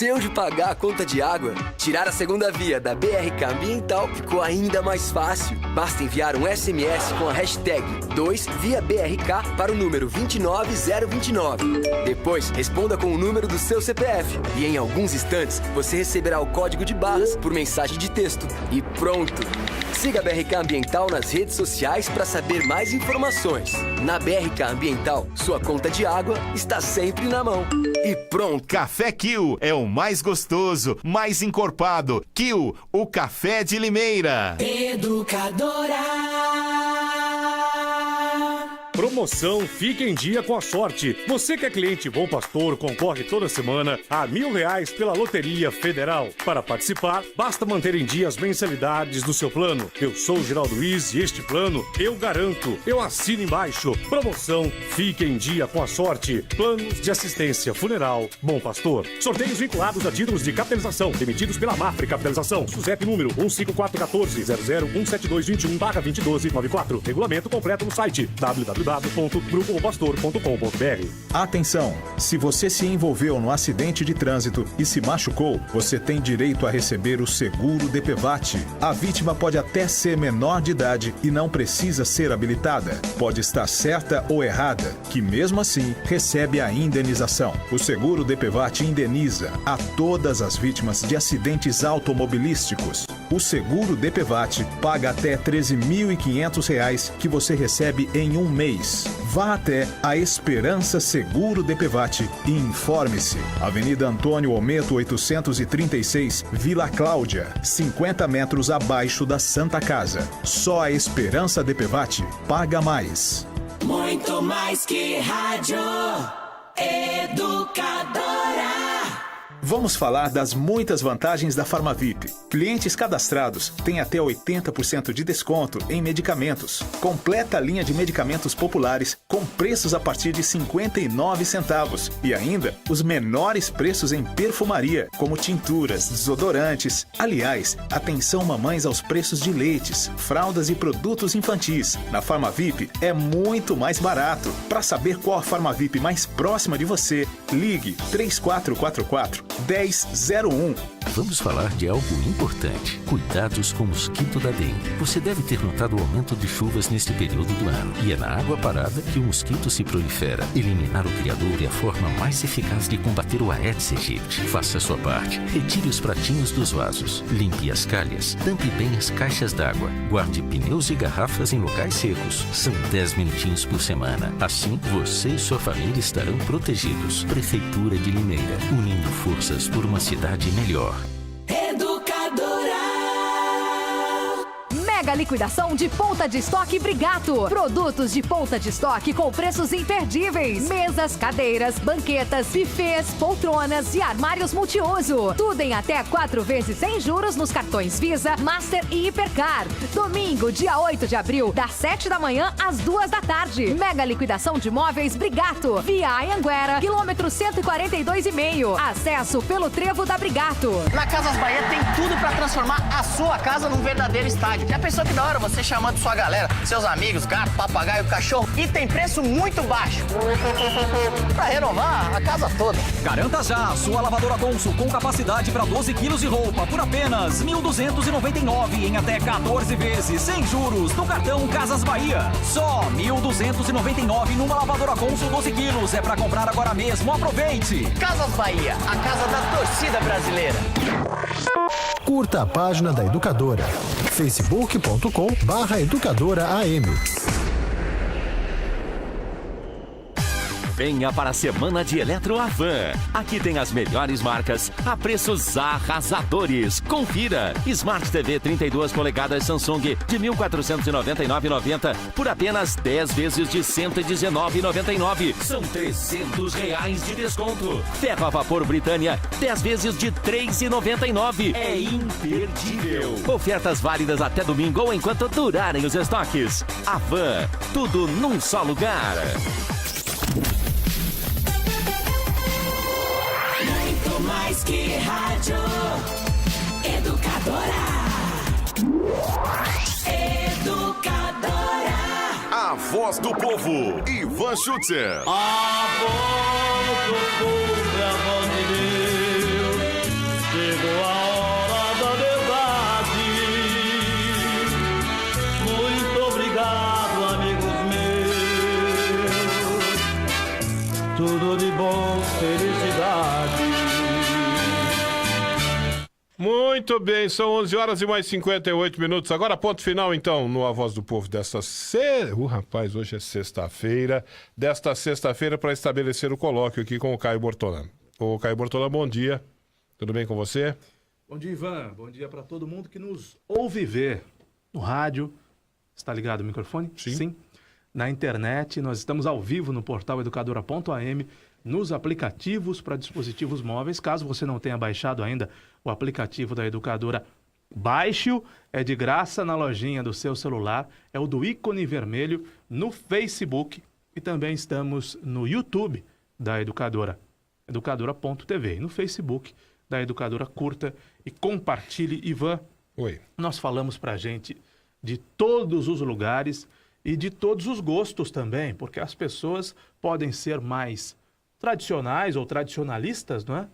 Esqueceu de pagar a conta de água? Tirar a segunda via da BRK Ambiental ficou ainda mais fácil. Basta enviar um SMS com a hashtag 2ViaBRK para o número 29029. Depois, responda com o número do seu CPF. E em alguns instantes, você receberá o código de barras por mensagem de texto. E pronto! Siga a BRK Ambiental nas redes sociais para saber mais informações. Na BRK Ambiental, sua conta de água está sempre na mão. E pronto! Café Kill é o mais gostoso, mais encorpado. Kill, o café de Limeira. Educadora. Promoção Fique em Dia com a Sorte. Você que é cliente Bom Pastor concorre toda semana a R$1.000 pela Loteria Federal. Para participar, basta manter em dia as mensalidades do seu plano. Eu sou o Geraldo Luiz e este plano eu garanto. Eu assino embaixo. Promoção Fique em Dia com a Sorte. Planos de assistência funeral Bom Pastor. Sorteios vinculados a títulos de capitalização emitidos pela Mafre Capitalização. SUSEP número 15414-00171/2012-94. Regulamento completo no site www.grupopastor.com.br. Atenção! Se você se envolveu no acidente de trânsito e se machucou, você tem direito a receber o seguro DPVAT. A vítima pode até ser menor de idade e não precisa ser habilitada. Pode estar certa ou errada, que mesmo assim recebe a indenização. O seguro DPVAT indeniza a todas as vítimas de acidentes automobilísticos. O seguro DPVAT paga até R$ 13.500 que você recebe em um mês. Vá até a Esperança Seguro DPVAT e informe-se. Avenida Antônio Ometo 836, Vila Cláudia, 50 metros abaixo da Santa Casa. Só a Esperança DPVAT paga mais. Muito mais que rádio. Educadora. Vamos falar das muitas vantagens da Farmavip. Clientes cadastrados têm até 80% de desconto em medicamentos. Completa a linha de medicamentos populares com preços a partir de 59 centavos. E ainda os menores preços em perfumaria, como tinturas, desodorantes. Aliás, atenção mamães aos preços de leites, fraldas e produtos infantis. Na Farmavip é muito mais barato. Para saber qual a Farmavip mais próxima de você, ligue 3444 1001. Vamos falar de algo importante. Cuidados com o mosquito da dengue. Você deve ter notado o aumento de chuvas neste período do ano. E é na água parada que o mosquito se prolifera. Eliminar o criador é a forma mais eficaz de combater o Aedes aegypti. Faça a sua parte. Retire os pratinhos dos vasos. Limpe as calhas. Tampe bem as caixas d'água. Guarde pneus e garrafas em locais secos. São 10 minutinhos por semana. Assim, você e sua família estarão protegidos. Prefeitura de Limeira. Unindo forças por uma cidade melhor. Mega liquidação de ponta de estoque Brigato. Produtos de ponta de estoque com preços imperdíveis. Mesas, cadeiras, banquetas, bufês, poltronas e armários multiuso. Tudo em até 4 vezes sem juros nos cartões Visa, Master e Hipercar. Domingo, dia 8 de abril, das 7 da manhã às 2 da tarde. Mega liquidação de móveis Brigato. Via Anhanguera, quilômetro 142,5. Acesso pelo trevo da Brigato. Na Casas Bahia tem tudo pra transformar a sua casa num verdadeiro estádio. Já pensou que da hora você chamando sua galera, seus amigos, gato, papagaio, cachorro, e tem preço muito baixo pra renovar a casa toda. Garanta já a sua lavadora Consul com capacidade para 12 quilos de roupa por apenas R$ 1.299 em até 14 vezes sem juros no cartão Casas Bahia. Só R$ 1.299 numa lavadora Consul 12 quilos. É para comprar agora mesmo. Aproveite! Casas Bahia, a casa da torcida brasileira. Curta a página da Educadora. facebook.com/educadoraam. Venha para a semana de Eletroavan. Aqui tem as melhores marcas a preços arrasadores. Confira. Smart TV 32 polegadas Samsung de R$ 1.499,90 por apenas 10 vezes de R$ 119,99. São R$ 300 de desconto. Ferro a vapor Britânia 10 vezes de R$ 3,99. É imperdível. Ofertas válidas até domingo ou enquanto durarem os estoques. Avan. Tudo num só lugar. Muito mais que rádio. Educadora. Educadora. A voz do povo, Ivan Schutzer. A voz do povo é a voz de Deus. Muito bem, são 11 horas e mais 58 minutos. Agora, ponto final, então, no A Voz do Povo desta rapaz, hoje é sexta-feira. Desta sexta-feira, para estabelecer o colóquio aqui com o Caio Bortolã. Ô, Caio Bortolã, bom dia. Tudo bem com você? Bom dia, Ivan. Bom dia para todo mundo que nos ouve ver no rádio. Está ligado o microfone? Sim. Na internet, nós estamos ao vivo no portal educadora.am, nos aplicativos para dispositivos móveis. Caso você não tenha baixado ainda o aplicativo da Educadora, baixe-o. É de graça na lojinha do seu celular. É o do ícone vermelho no Facebook. E também estamos no YouTube da Educadora, educadora.tv. No Facebook da Educadora, curta e compartilhe. Ivan, oi. Nós falamos para a gente de todos os lugares e de todos os gostos também, porque as pessoas podem ser mais tradicionais ou tradicionalistas, não é?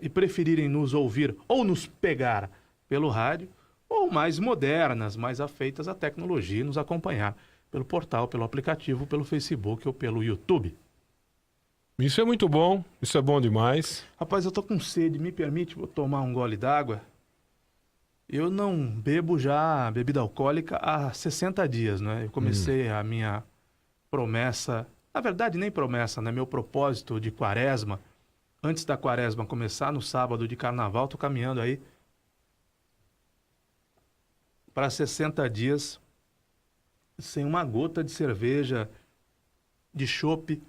E preferirem nos ouvir ou nos pegar pelo rádio, ou mais modernas, mais afeitas à tecnologia, e nos acompanhar pelo portal, pelo aplicativo, pelo Facebook ou pelo YouTube. Isso é muito bom, isso é bom demais. Rapaz, eu tô com sede, me permite, vou tomar um gole d'água. Eu não bebo já bebida alcoólica há 60 dias, né? Eu comecei a minha promessa, na verdade nem promessa, né? Meu propósito de quaresma, antes da quaresma começar, no sábado de carnaval, tô caminhando aí para 60 dias sem uma gota de cerveja, de chopp,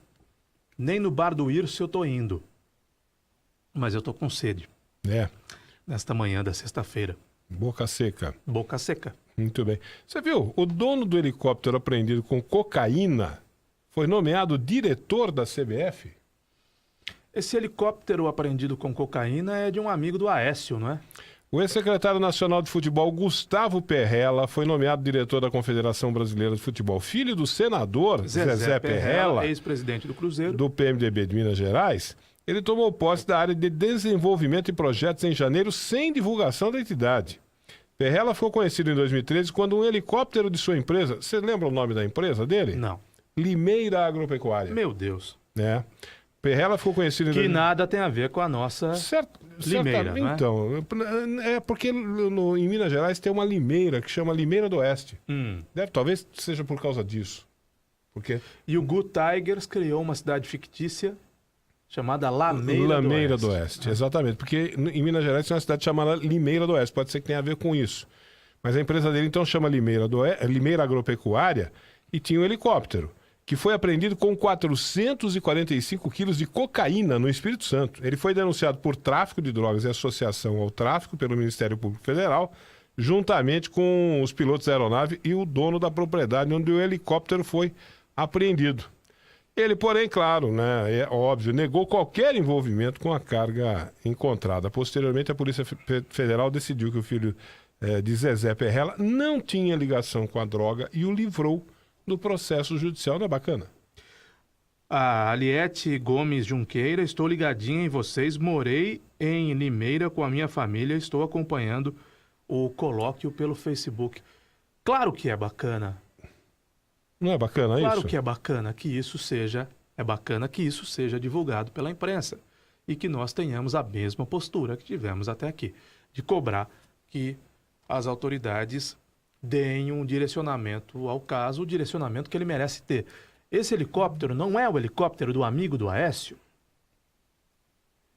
nem no bar do Irso eu tô indo. Mas eu tô com sede. Nesta manhã da sexta-feira. Boca seca. Boca seca. Muito bem. Você viu, o dono do helicóptero apreendido com cocaína foi nomeado diretor da CBF? Esse helicóptero apreendido com cocaína é de um amigo do Aécio, não é? O ex-secretário nacional de futebol, Gustavo Perrella, foi nomeado diretor da Confederação Brasileira de Futebol. Filho do senador Zezé Perrella, ex-presidente do Cruzeiro, do PMDB de Minas Gerais. Ele tomou posse da área de desenvolvimento e projetos em janeiro sem divulgação da entidade. Perrella ficou conhecido em 2013 quando um helicóptero de sua empresa... Você lembra o nome da empresa dele? Não. Limeira Agropecuária. Meu Deus. Perrella ficou conhecido... Que nada tem a ver com a nossa limeira, não é? Então, é porque em Minas Gerais tem uma limeira que chama Limeira do Oeste. Talvez seja por causa disso. Porque... E o Good Tigers criou uma cidade fictícia chamada Lameira do Oeste. Exatamente, porque em Minas Gerais tem uma cidade chamada Limeira do Oeste, pode ser que tenha a ver com isso. Mas a empresa dele então chama Limeira Agropecuária e tinha um helicóptero que foi apreendido com 445 quilos de cocaína no Espírito Santo. Ele foi denunciado por tráfico de drogas e associação ao tráfico pelo Ministério Público Federal, juntamente com os pilotos da aeronave e o dono da propriedade onde o helicóptero foi apreendido. Ele, porém, claro, né, é óbvio, negou qualquer envolvimento com a carga encontrada. Posteriormente, a Polícia Federal decidiu que o filho de Zezé Perrella não tinha ligação com a droga e o livrou do processo judicial. Não é bacana? A Aliete Gomes Junqueira, estou ligadinha em vocês, morei em Limeira com a minha família, estou acompanhando o colóquio pelo Facebook. Claro que é bacana. Não é bacana isso? Claro que é bacana que isso seja, divulgado pela imprensa e que nós tenhamos a mesma postura que tivemos até aqui, de cobrar que as autoridades deem um direcionamento ao caso, o direcionamento que ele merece ter. Esse helicóptero não é o helicóptero do amigo do Aécio?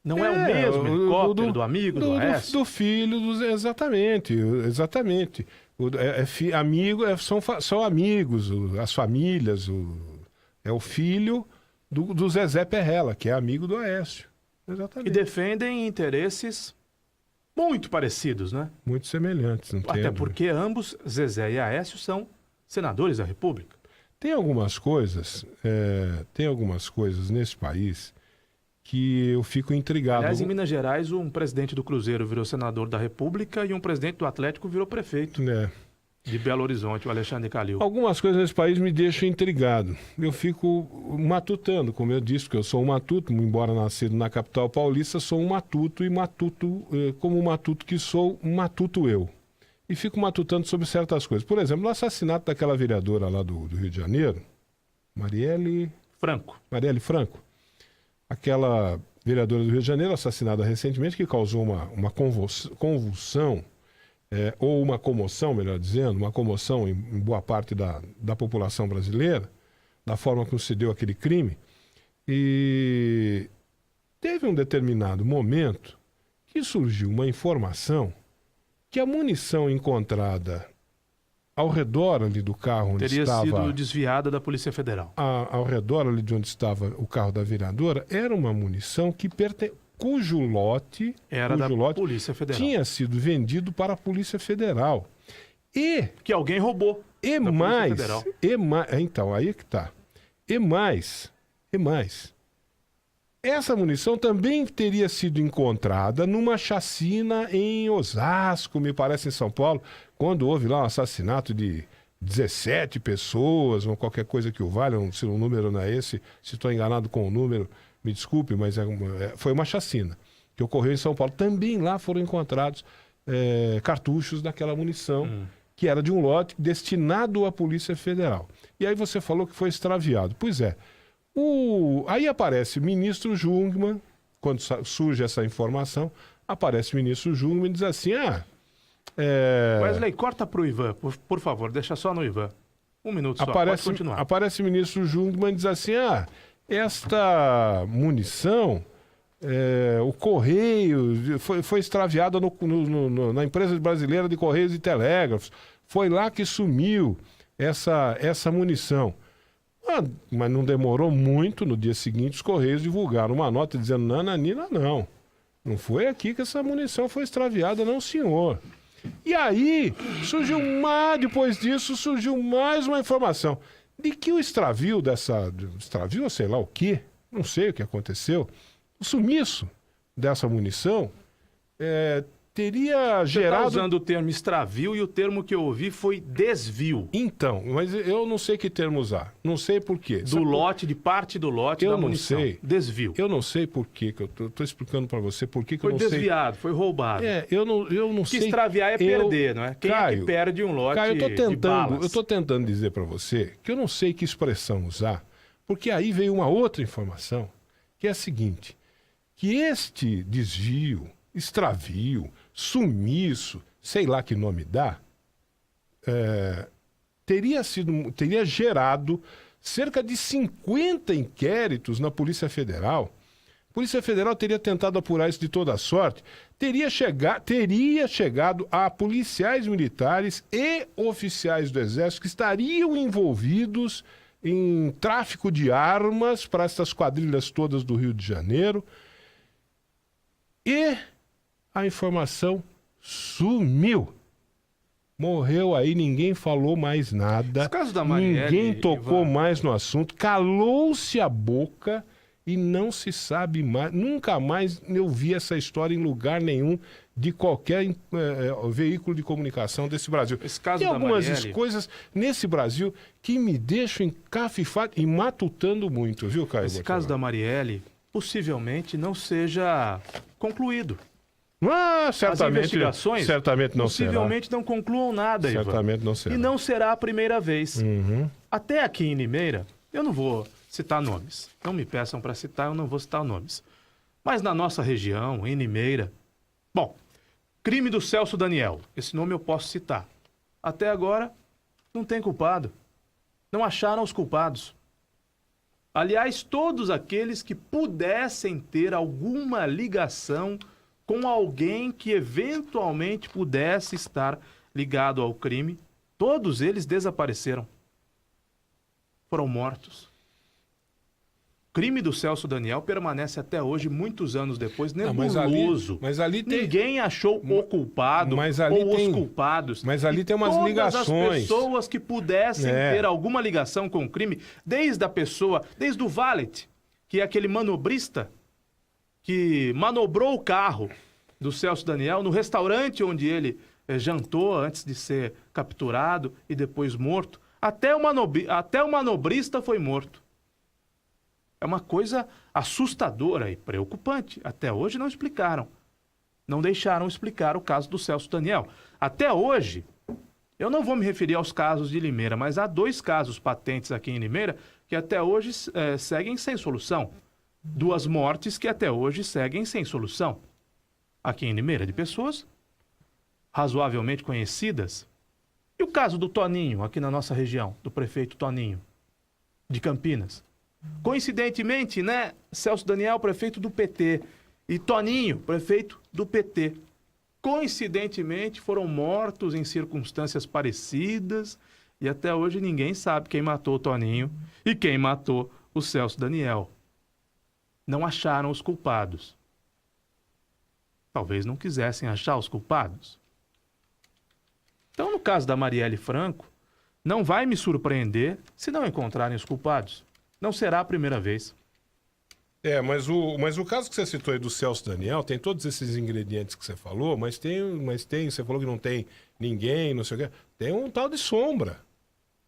Não é o mesmo helicóptero do amigo do Aécio? Do filho, exatamente. São amigos, as famílias, é o filho do Zezé Perrella, que é amigo do Aécio. Exatamente. E defendem interesses muito parecidos, né? Muito semelhantes. Até porque ambos, Zezé e Aécio, são senadores da República. Tem algumas coisas nesse país que eu fico intrigado. Aliás, em Minas Gerais, um presidente do Cruzeiro virou senador da República e um presidente do Atlético virou prefeito de Belo Horizonte, o Alexandre Calil. Algumas coisas nesse país me deixam intrigado. Eu fico matutando, como eu disse, porque eu sou um matuto, embora nascido na capital paulista, sou um matuto, como um matuto que sou, um matuto eu. E fico matutando sobre certas coisas. Por exemplo, no assassinato daquela vereadora lá do Rio de Janeiro, Marielle Franco. Aquela vereadora do Rio de Janeiro, assassinada recentemente, que causou uma convulsão, ou uma comoção, melhor dizendo, uma comoção em boa parte da população brasileira, da forma como se deu aquele crime. E teve um determinado momento que surgiu uma informação que a munição encontrada ao redor ali do carro onde teria estava... sido desviada da Polícia Federal. Ao redor ali de onde estava o carro da vereadora, era uma munição cujo lote Polícia Federal. tinha sido vendido para a Polícia Federal. E que alguém roubou. E mais, então, aí que tá. E mais, essa munição também teria sido encontrada numa chacina em Osasco, me parece, em São Paulo, quando houve lá um assassinato de 17 pessoas, ou qualquer coisa que o valha, se o número não é esse, se estou enganado com o número, me desculpe, mas foi uma chacina que ocorreu em São Paulo. Também lá foram encontrados cartuchos daquela munição, que era de um lote destinado à Polícia Federal. E aí você falou que foi extraviado. Pois é. Aí aparece o ministro Jungmann, quando surge essa informação, aparece o ministro Jungmann e diz assim, Wesley, corta pro Ivan, por favor, deixa só no Ivan. Um minuto só, pode continuar. Aparece o ministro Jungmann e diz assim, esta munição, o Correio, foi extraviada na empresa brasileira de Correios e Telégrafos, foi lá que sumiu essa munição. Mas não demorou muito, no dia seguinte os Correios divulgaram uma nota dizendo, nananina, não foi aqui que essa munição foi extraviada, não, senhor. E aí, depois disso, surgiu mais uma informação de que o extravio, sei lá o quê, não sei o que aconteceu, o sumiço dessa munição teria gerado... Você está usando o termo extravio e o termo que eu ouvi foi desvio. Então, mas eu não sei que termo usar. Não sei por quê. De parte do lote da munição. Eu não sei. Desvio. Eu não sei por quê, que eu estou explicando para você por que eu não sei. Foi desviado, foi roubado. Eu não sei. Que extraviar é perder, não é? Quem é que perde um lote de balas? Eu estou tentando dizer para você que eu não sei que expressão usar, porque aí veio uma outra informação, que é a seguinte, que este desvio, extravio, sumiço, sei lá que nome dá, teria gerado cerca de 50 inquéritos na Polícia Federal. A Polícia Federal teria tentado apurar isso de toda sorte, teria chegado a policiais militares e oficiais do Exército que estariam envolvidos em tráfico de armas para essas quadrilhas todas do Rio de Janeiro. E a informação sumiu. Morreu aí, ninguém falou mais nada. Caso da Marielle, ninguém tocou mais no assunto. Calou-se a boca e não se sabe mais. Nunca mais eu vi essa história em lugar nenhum de qualquer veículo de comunicação desse Brasil. Tem algumas coisas nesse Brasil que me deixam encafifado e matutando muito, viu, Caio? Esse caso da Marielle possivelmente não seja concluído. Certamente, as investigações possivelmente não concluam nada, Ivan. Certamente não será. E não será a primeira vez. Até aqui em Limeira, eu não vou citar nomes. Não me peçam para citar, eu não vou citar nomes. Mas na nossa região, em Limeira... Bom, crime do Celso Daniel. Esse nome eu posso citar. Até agora, não tem culpado. Não acharam os culpados. Aliás, todos aqueles que pudessem ter alguma ligação com alguém que eventualmente pudesse estar ligado ao crime, todos eles desapareceram. Foram mortos. O crime do Celso Daniel permanece até hoje, muitos anos depois, nebuloso. Mas ali tem... Ninguém achou o culpado ou os culpados. Mas ali tem umas ligações. Todas as pessoas que pudessem ter alguma ligação com o crime, desde o valet, que é aquele manobrista que manobrou o carro do Celso Daniel no restaurante onde ele jantou antes de ser capturado e depois morto. Até o manobrista foi morto. É uma coisa assustadora e preocupante. Até hoje não explicaram. Não deixaram explicar o caso do Celso Daniel. Até hoje, eu não vou me referir aos casos de Limeira, mas há 2 casos patentes aqui em Limeira que até hoje seguem sem solução. 2 mortes que até hoje seguem sem solução. Aqui em Limeira de Pessoas, razoavelmente conhecidas. E o caso do Toninho, aqui na nossa região, do prefeito Toninho, de Campinas. Coincidentemente, né, Celso Daniel, prefeito do PT, e Toninho, prefeito do PT. Coincidentemente, foram mortos em circunstâncias parecidas e até hoje ninguém sabe quem matou o Toninho e quem matou o Celso Daniel. Não acharam os culpados. Talvez não quisessem achar os culpados. Então, no caso da Marielle Franco, não vai me surpreender se não encontrarem os culpados. Não será a primeira vez. Mas o caso que você citou aí do Celso Daniel tem todos esses ingredientes que você falou, mas tem, você falou que não tem ninguém, não sei o quê. Tem um tal de Sombra.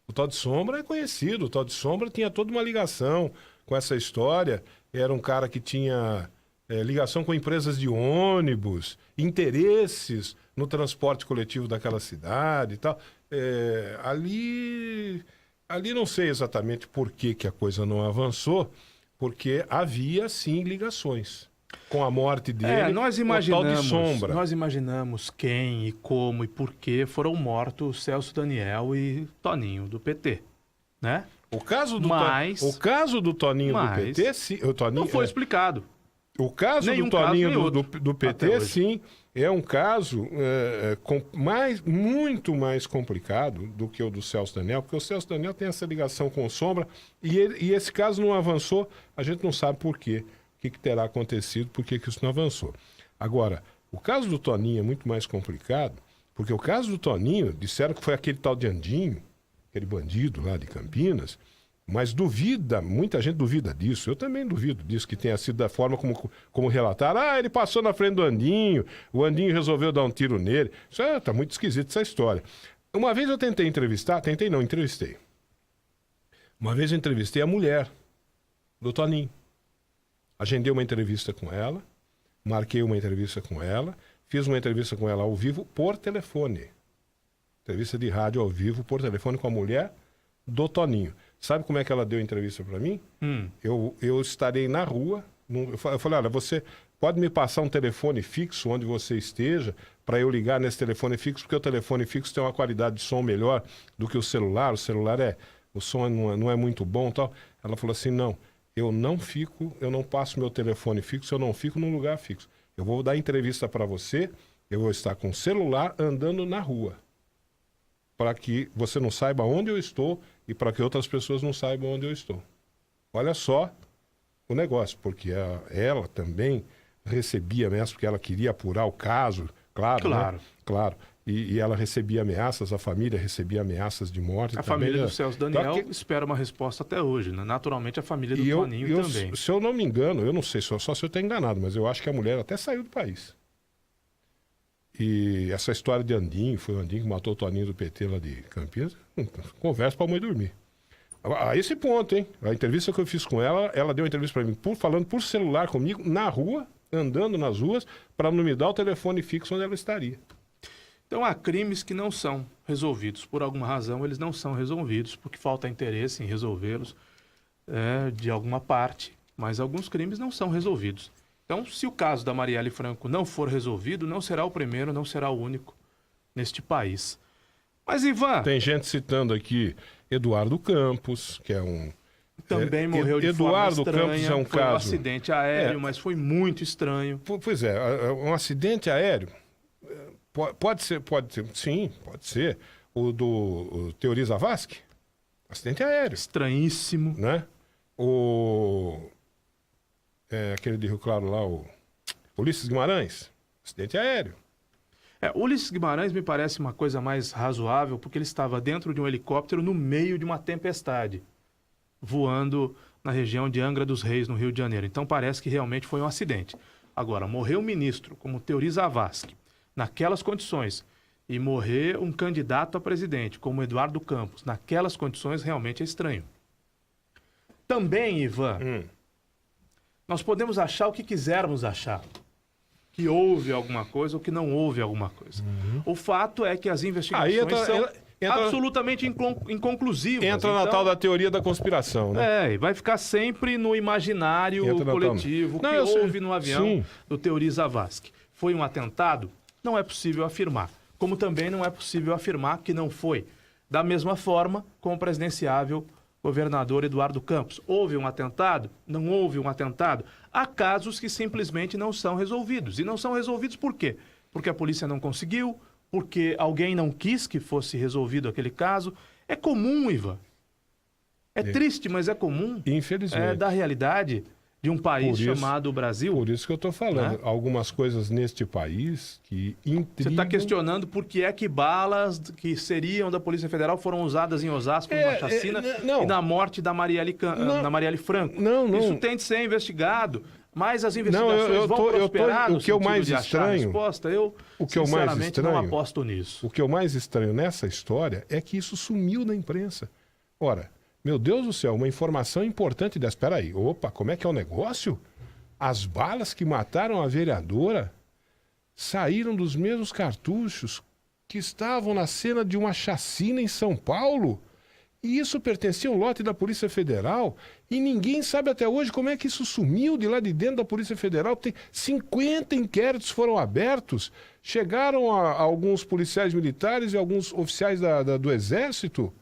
O tal de Sombra é conhecido, o tal de Sombra tinha toda uma ligação com essa história. Era um cara que tinha ligação com empresas de ônibus, interesses no transporte coletivo daquela cidade e tal. Ali não sei exatamente por que a coisa não avançou, porque havia, sim, ligações. Com a morte dele, nós o tal de Sombra. Nós imaginamos quem e como e por que foram mortos Celso Daniel e Toninho, do PT, né? O caso do Toninho do PT, sim, não foi explicado. O caso do Toninho do PT, sim, é um caso muito mais complicado do que o do Celso Daniel, porque o Celso Daniel tem essa ligação com o Sombra e esse caso não avançou, a gente não sabe por quê, o que terá acontecido, por que isso não avançou. Agora, o caso do Toninho é muito mais complicado, porque o caso do Toninho, disseram que foi aquele tal de Andinho, aquele bandido lá de Campinas, mas muita gente duvida disso, eu também duvido disso, que tenha sido da forma como relataram. Ele passou na frente do Andinho, o Andinho resolveu dar um tiro nele. Isso tá muito esquisito, essa história. Uma vez eu entrevistei. Uma vez eu entrevistei a mulher do Toninho. Agendei uma entrevista com ela, marquei uma entrevista com ela, fiz uma entrevista com ela ao vivo por telefone. Entrevista de rádio ao vivo por telefone com a mulher do Toninho. Sabe como é que ela deu a entrevista para mim? Eu estarei na rua. Eu falei, olha, você pode me passar um telefone fixo onde você esteja para eu ligar nesse telefone fixo, porque o telefone fixo tem uma qualidade de som melhor do que o celular. O celular o som não é muito bom e tal. Ela falou assim, não, eu não passo meu telefone fixo, eu não fico num lugar fixo. Eu vou dar entrevista para você, eu vou estar com o celular andando na rua, para que você não saiba onde eu estou e para que outras pessoas não saibam onde eu estou. Olha só o negócio, porque ela também recebia ameaças, porque ela queria apurar o caso, claro. Né? Claro. E ela recebia ameaças, a família recebia ameaças de morte. A família do Celso Daniel espera uma resposta até hoje, né? Naturalmente a família do Toninho também. Se eu não me engano, eu não sei, só se eu estou enganado, mas eu acho que a mulher até saiu do país. E essa história de Andinho, foi o Andinho que matou o Toninho do PT lá de Campinas, conversa para a mãe dormir. A esse ponto, hein? A entrevista que eu fiz com ela, ela deu uma entrevista para mim, falando por celular comigo, na rua, andando nas ruas, para não me dar o telefone fixo onde ela estaria. Então há crimes que não são resolvidos. Por alguma razão, eles não são resolvidos, porque falta interesse em resolvê-los de alguma parte. Mas alguns crimes não são resolvidos. Então, se o caso da Marielle Franco não for resolvido, não será o primeiro, não será o único neste país. Mas, Ivan... Tem gente citando aqui Eduardo Campos, que é um... Também morreu de forma estranha. Campos é um foi caso... um acidente aéreo, mas foi muito estranho. Pois é, um acidente aéreo pode ser, sim, pode ser. O do Teori Zavascki, acidente aéreo. Estranhíssimo. Né? Aquele de Rio Claro lá, o Ulisses Guimarães, acidente aéreo. Ulisses Guimarães me parece uma coisa mais razoável, porque ele estava dentro de um helicóptero no meio de uma tempestade, voando na região de Angra dos Reis, no Rio de Janeiro. Então parece que realmente foi um acidente. Agora, morrer um ministro como Teori Zavascki, naquelas condições, e morrer um candidato a presidente como Eduardo Campos, naquelas condições, realmente é estranho. Também, Ivan... Nós podemos achar o que quisermos achar. Que houve alguma coisa ou que não houve alguma coisa. O fato é que as investigações absolutamente inconclusivas. Entra na tal da teoria da conspiração, né? E vai ficar sempre no imaginário coletivo que houve no avião do Teori Zavascki. Foi um atentado? Não é possível afirmar. Como também não é possível afirmar que não foi. Da mesma forma com o presidenciável governador Eduardo Campos. Houve um atentado? Não houve um atentado? Há casos que simplesmente não são resolvidos. E não são resolvidos por quê? Porque a polícia não conseguiu, porque alguém não quis que fosse resolvido aquele caso. É comum, Ivan. É triste, mas é comum. Infelizmente. É da realidade de um país chamado Brasil. Por isso que eu estou falando. Algumas coisas neste país que intrigam... Você está questionando por que é que balas que seriam da Polícia Federal foram usadas em Osasco numa chacina e na morte da Marielle Franco. Isso tem de ser investigado. Mas as investigações vão prosperar no sentido de achar a resposta? Eu, sinceramente, não aposto nisso. O que é o mais estranho nessa história é que isso sumiu da imprensa. Ora, meu Deus do céu, uma informação importante dessa. Espera aí, como é que é o negócio? As balas que mataram a vereadora saíram dos mesmos cartuchos que estavam na cena de uma chacina em São Paulo? E isso pertencia a um lote da Polícia Federal e ninguém sabe até hoje como é que isso sumiu de lá de dentro da Polícia Federal. Tem 50 inquéritos foram abertos, chegaram a alguns policiais militares e alguns oficiais do Exército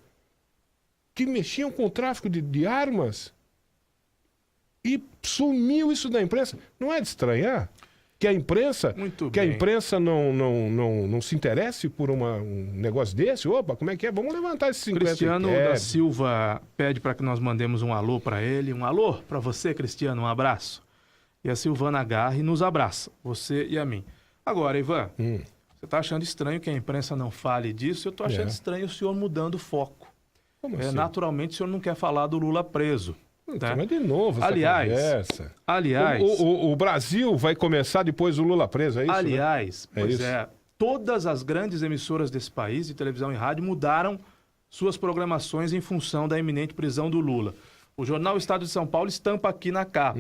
que mexiam com o tráfico de armas e sumiu isso da imprensa. Não é de estranhar que a imprensa, não se interesse por um negócio desse? Como é que é? Vamos levantar esses 50 Cristiano da Silva pede para que nós mandemos um alô para ele. Um alô para você, Cristiano, um abraço. E a Silvana agarra e nos abraça, você e a mim. Agora, Ivan, você está achando estranho que a imprensa não fale disso? Eu estou achando estranho o senhor mudando o foco. Como assim? Naturalmente, o senhor não quer falar do Lula preso. Mas de novo essa conversa. Aliás... O Brasil vai começar depois do Lula preso, é isso? Aliás, todas as grandes emissoras desse país, de televisão e rádio, mudaram suas programações em função da iminente prisão do Lula. O jornal Estado de São Paulo estampa aqui na capa.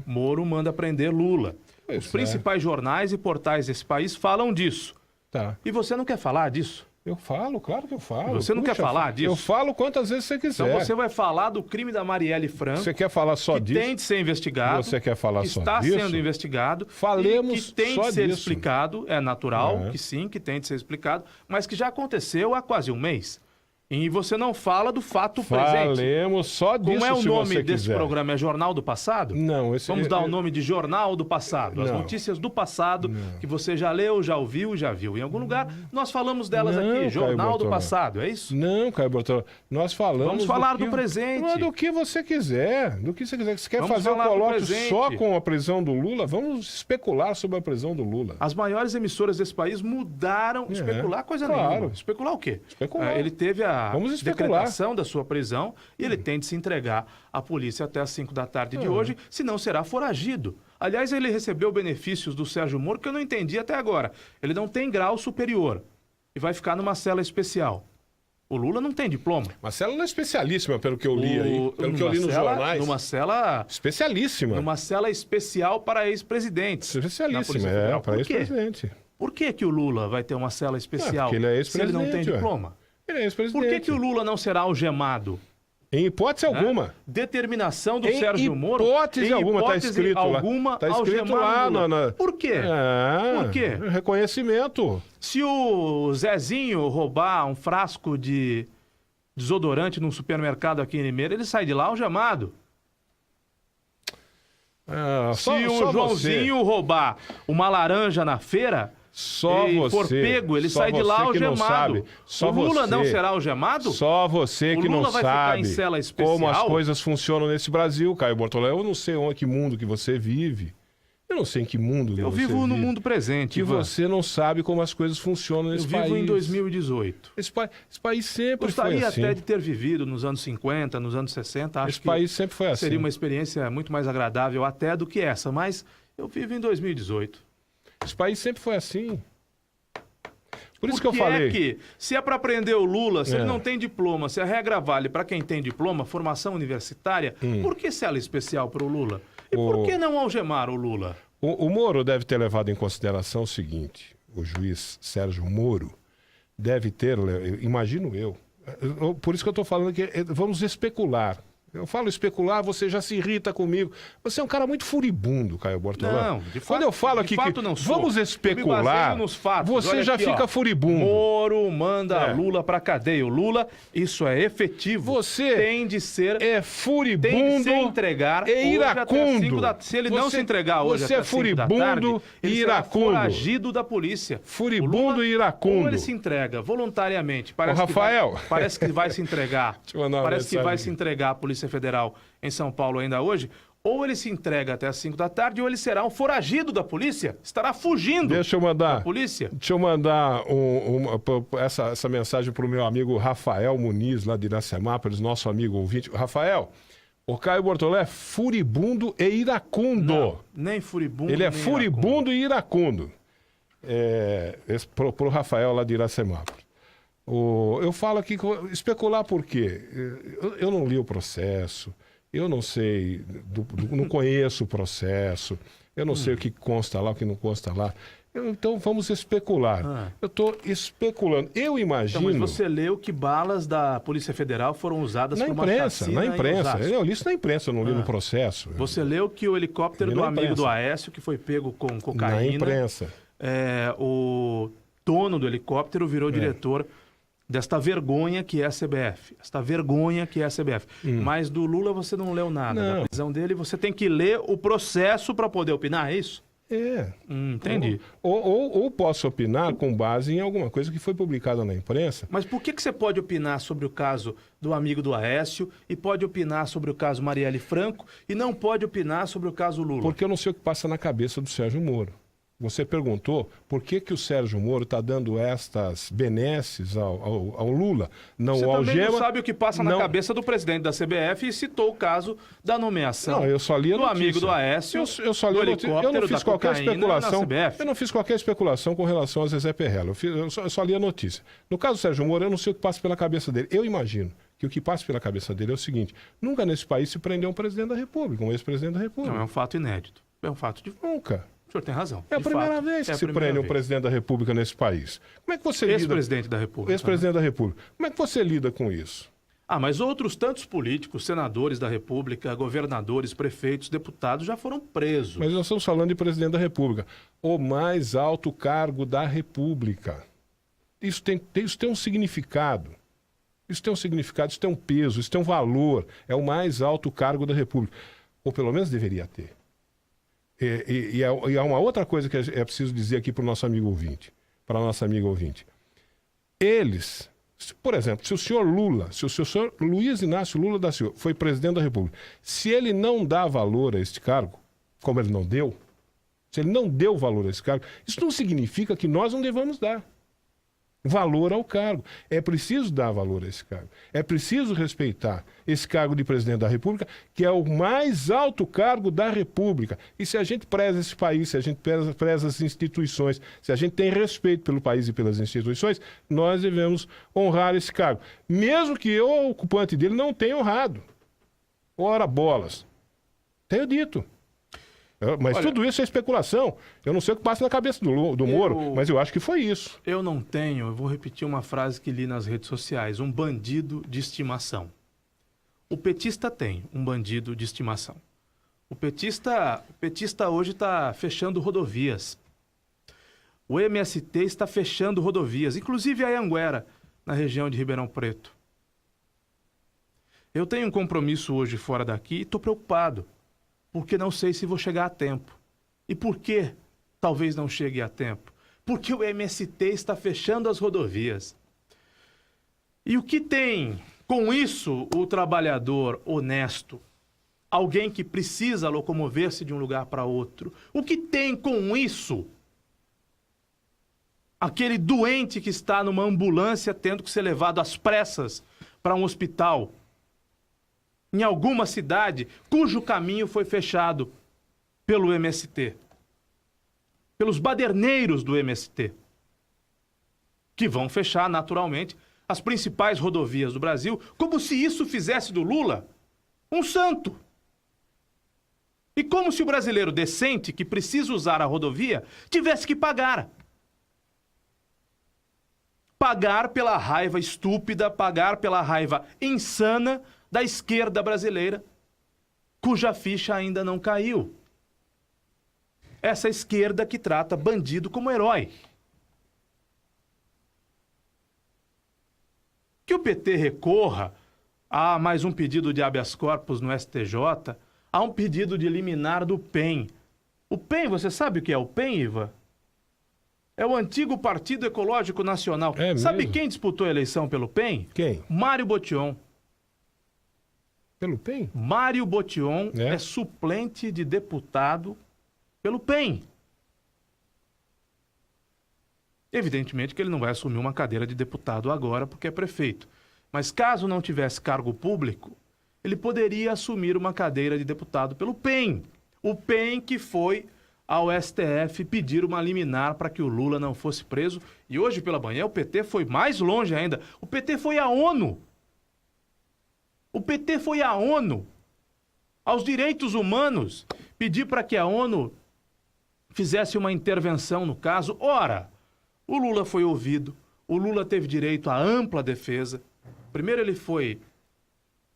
Moro manda prender Lula. Os principais jornais e portais desse país falam disso. E você não quer falar disso? Eu falo, claro que eu falo. Você não quer falar disso? Eu falo quantas vezes você quiser. Então você vai falar do crime da Marielle Franco. Você quer falar só disso? Que tem de ser investigado. Você quer falar só disso? Está sendo investigado. Falemos que tem só de ser disso. explicado. É natural que sim, que tem de ser explicado. Mas que já aconteceu há quase um mês. E você não fala do fato presente. Falemos só disso. Como é o se nome você desse quiser. programa? É Jornal do Passado? Não. Vamos dar o nome de Jornal do Passado. As notícias do passado que você já leu, já ouviu, já viu. Em algum lugar, nós falamos delas aqui. Jornal do Passado, é isso? Não, Caio Bortolão. Nós falamos... Vamos falar do presente. Não, do que você quiser. Do que você quiser. Você quer Vamos fazer um falar do colóquio presente. só com a prisão do Lula? Vamos especular sobre a prisão do Lula. As maiores emissoras desse país mudaram... Especular coisa nenhuma. Especular o quê? Especular. Ele teve a Vamos especular. da sua prisão e ele tem de se entregar à polícia até às 5 da tarde de hoje, senão será foragido. Aliás, ele recebeu benefícios do Sérgio Moro que eu não entendi até agora. Ele não tem grau superior e vai ficar numa cela especial. O Lula não tem diploma. Uma cela especialíssima, pelo que eu li aí. Pelo que eu li nos jornais. Numa cela... Especialíssima. Numa cela especial para ex-presidentes. Especialíssima, para ex-presidente. Por que o Lula vai ter uma cela especial porque ele é se ele não tem diploma? Ele é ex-presidente. Por que o Lula não será algemado? Em hipótese alguma. Determinação do Sérgio Moro. Hipótese alguma, está escrito lá. Está escrito lá. Por quê? Por quê? Reconhecimento. Se o Zezinho roubar um frasco de desodorante num supermercado aqui em Limeira, ele sai de lá algemado. Se o Joãozinho roubar uma laranja na feira... for pego, ele sai de lá algemado. O Lula não será algemado? Só você que não sabe como as especial? coisas funcionam nesse Brasil, Caio Bortolão. Eu não sei que mundo que você vive. Eu não sei em que mundo Eu você vivo no vive, mundo presente, que Ivan. você não sabe como as coisas funcionam nesse país. Eu vivo em 2018. Esse país sempre Gostaria foi assim. até de ter vivido nos anos 50, nos anos 60. Acho Esse país sempre foi assim. Seria uma experiência muito mais agradável até do que essa. Mas eu vivo em 2018. Esse país sempre foi assim. Por isso que eu falei. Que, se é para prender o Lula, se ele não tem diploma, se a regra vale para quem tem diploma, formação universitária, por que cela especial para o Lula? E por que não algemar o Lula? O Moro deve ter levado em consideração o seguinte: o juiz Sérgio Moro deve ter, imagino eu. Por isso que eu estou falando que vamos especular. Eu falo especular, você já se irrita comigo. Você é um cara muito furibundo, Caio Bortolã. Não, de fato, quando eu falo aqui que vamos especular, nos fatos. você Olha já aqui, fica furibundo. Moro manda Lula pra cadeia. O Lula, isso é efetivo. Você tem de ser furibundo, tem de se entregar e iracundo. Se ele não se entregar hoje você até é furibundo tarde, ele e será iracundo. foragido da polícia. Furibundo e iracundo. Ou ele se entrega voluntariamente. Rafael. Parece que vai se entregar. Parece que vai se entregar à Polícia Federal em São Paulo ainda hoje, ou ele se entrega até às 5 da tarde, ou ele será um foragido da polícia, estará fugindo da polícia. Deixa eu mandar essa mensagem para o meu amigo Rafael Muniz, lá de Iracemápolis, nosso amigo ouvinte. Rafael, o Caio Bortolã é furibundo e iracundo. Não, nem furibundo, ele é nem furibundo e iracundo. Pro Rafael lá de Iracemápolis. Eu falo aqui, especular por quê? Eu não li o processo. Eu não sei, não conheço o processo, eu não sei o que consta lá, o que não consta lá. Então vamos especular. Eu estou especulando. Eu imagino... Então, mas você leu que balas da Polícia Federal foram usadas por uma chacina na imprensa. Eu li isso na imprensa, eu não li no processo. Você leu que o helicóptero do amigo do Aécio, que foi pego com cocaína... Na imprensa. O dono do helicóptero virou diretor desta vergonha que é a CBF. Esta vergonha que é a CBF. Mas do Lula você não leu nada. Não. Da prisão dele você tem que ler o processo para poder opinar, é isso? Entendi. Ou posso opinar com base em alguma coisa que foi publicada na imprensa. Mas por que você pode opinar sobre o caso do amigo do Aécio e pode opinar sobre o caso Marielle Franco e não pode opinar sobre o caso Lula? Porque eu não sei o que passa na cabeça do Sérgio Moro. Você perguntou por que o Sérgio Moro está dando estas benesses ao Lula, não você ao também Gema. Não sabe o que passa na cabeça do presidente da CBF e citou o caso da nomeação eu só li a do notícia. amigo do Aécio, eu só li a notícia. Eu não fiz qualquer especulação. Eu não fiz qualquer especulação com relação a Zezé Perrella. Eu só li a notícia. No caso do Sérgio Moro, eu não sei o que passa pela cabeça dele. Eu imagino que o que passa pela cabeça dele é o seguinte: nunca nesse país se prendeu um presidente da República, um ex-presidente da República. Não, é um fato inédito. É um fato de... Nunca. O senhor tem razão. É a primeira vez que se prende um presidente da República nesse país. Como é que você lida... Ex-presidente da República. Ex-presidente da República. Como é que você lida com isso? Mas outros tantos políticos, senadores da República, governadores, prefeitos, deputados já foram presos. Mas nós estamos falando de presidente da República. O mais alto cargo da República. Isso tem um significado. Isso tem um significado, isso tem um peso, isso tem um valor. É o mais alto cargo da República. Ou pelo menos deveria ter. E há uma outra coisa que é preciso dizer aqui para o nosso amigo ouvinte, para a nossa amiga ouvinte. Eles, por exemplo, se o senhor Lula, se o senhor Luiz Inácio Lula da Silva foi presidente da República, se ele não dá valor a este cargo, como ele não deu, se ele não deu valor a esse cargo, isso não significa que nós não devamos dar valor ao cargo. É preciso dar valor a esse cargo. É preciso respeitar esse cargo de presidente da República, que é o mais alto cargo da República. E se a gente preza esse país, se a gente preza as instituições, se a gente tem respeito pelo país e pelas instituições, nós devemos honrar esse cargo. Mesmo que o ocupante dele não tenha honrado. Ora bolas. Tenho dito. Mas olha, tudo isso é especulação. Eu não sei o que passa na cabeça do Moro, mas eu acho que foi isso. Eu vou repetir uma frase que li nas redes sociais: um bandido de estimação. O petista tem um bandido de estimação. O petista hoje está fechando rodovias. O MST está fechando rodovias, inclusive a Anhanguera, na região de Ribeirão Preto. Eu tenho um compromisso hoje fora daqui e estou preocupado, porque não sei se vou chegar a tempo. E por que talvez não chegue a tempo? Porque o MST está fechando as rodovias. E o que tem com isso o trabalhador honesto? Alguém que precisa locomover-se de um lugar para outro. O que tem com isso aquele doente que está numa ambulância tendo que ser levado às pressas para um hospital em alguma cidade cujo caminho foi fechado pelo MST, pelos baderneiros do MST, que vão fechar naturalmente as principais rodovias do Brasil, como se isso fizesse do Lula um santo. E como se o brasileiro decente, que precisa usar a rodovia, tivesse que pagar. pagar pela raiva estúpida, pagar pela raiva insana da esquerda brasileira, cuja ficha ainda não caiu. Essa esquerda que trata bandido como herói. Que o PT recorra a mais um pedido de habeas corpus no STJ, a um pedido de liminar do PEN. O PEN, você sabe o que é o PEN, Iva? É o antigo Partido Ecológico Nacional. Sabe mesmo? quem disputou a eleição pelo PEN? Quem? Mário Botion. Pelo PEN? Mário Botion é suplente de deputado pelo PEN. Evidentemente que ele não vai assumir uma cadeira de deputado agora porque é prefeito. Mas caso não tivesse cargo público, ele poderia assumir uma cadeira de deputado pelo PEN. O PEN que foi ao STF pedir uma liminar para que o Lula não fosse preso. E hoje pela manhã o PT foi mais longe ainda. O PT foi à ONU. O PT foi à ONU, aos direitos humanos, pedir para que a ONU fizesse uma intervenção no caso. Ora, o Lula foi ouvido, o Lula teve direito à ampla defesa. Primeiro ele foi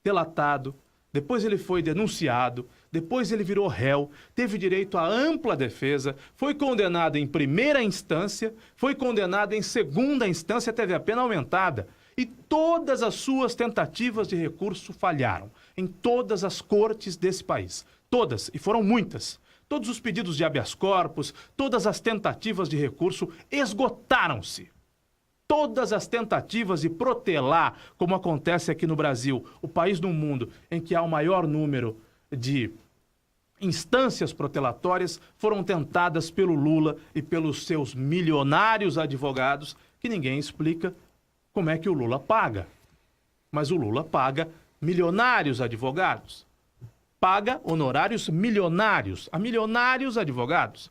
delatado, depois ele foi denunciado, depois ele virou réu, teve direito à ampla defesa, foi condenado em primeira instância, foi condenado em segunda instância, teve a pena aumentada. E todas as suas tentativas de recurso falharam em todas as cortes desse país. Todas, e foram muitas. Todos os pedidos de habeas corpus, todas as tentativas de recurso esgotaram-se. Todas as tentativas de protelar, como acontece aqui no Brasil, o país do mundo em que há o maior número de instâncias protelatórias, foram tentadas pelo Lula e pelos seus milionários advogados, que ninguém explica como é que o Lula paga. Mas o Lula paga milionários advogados. Paga honorários milionários a milionários advogados.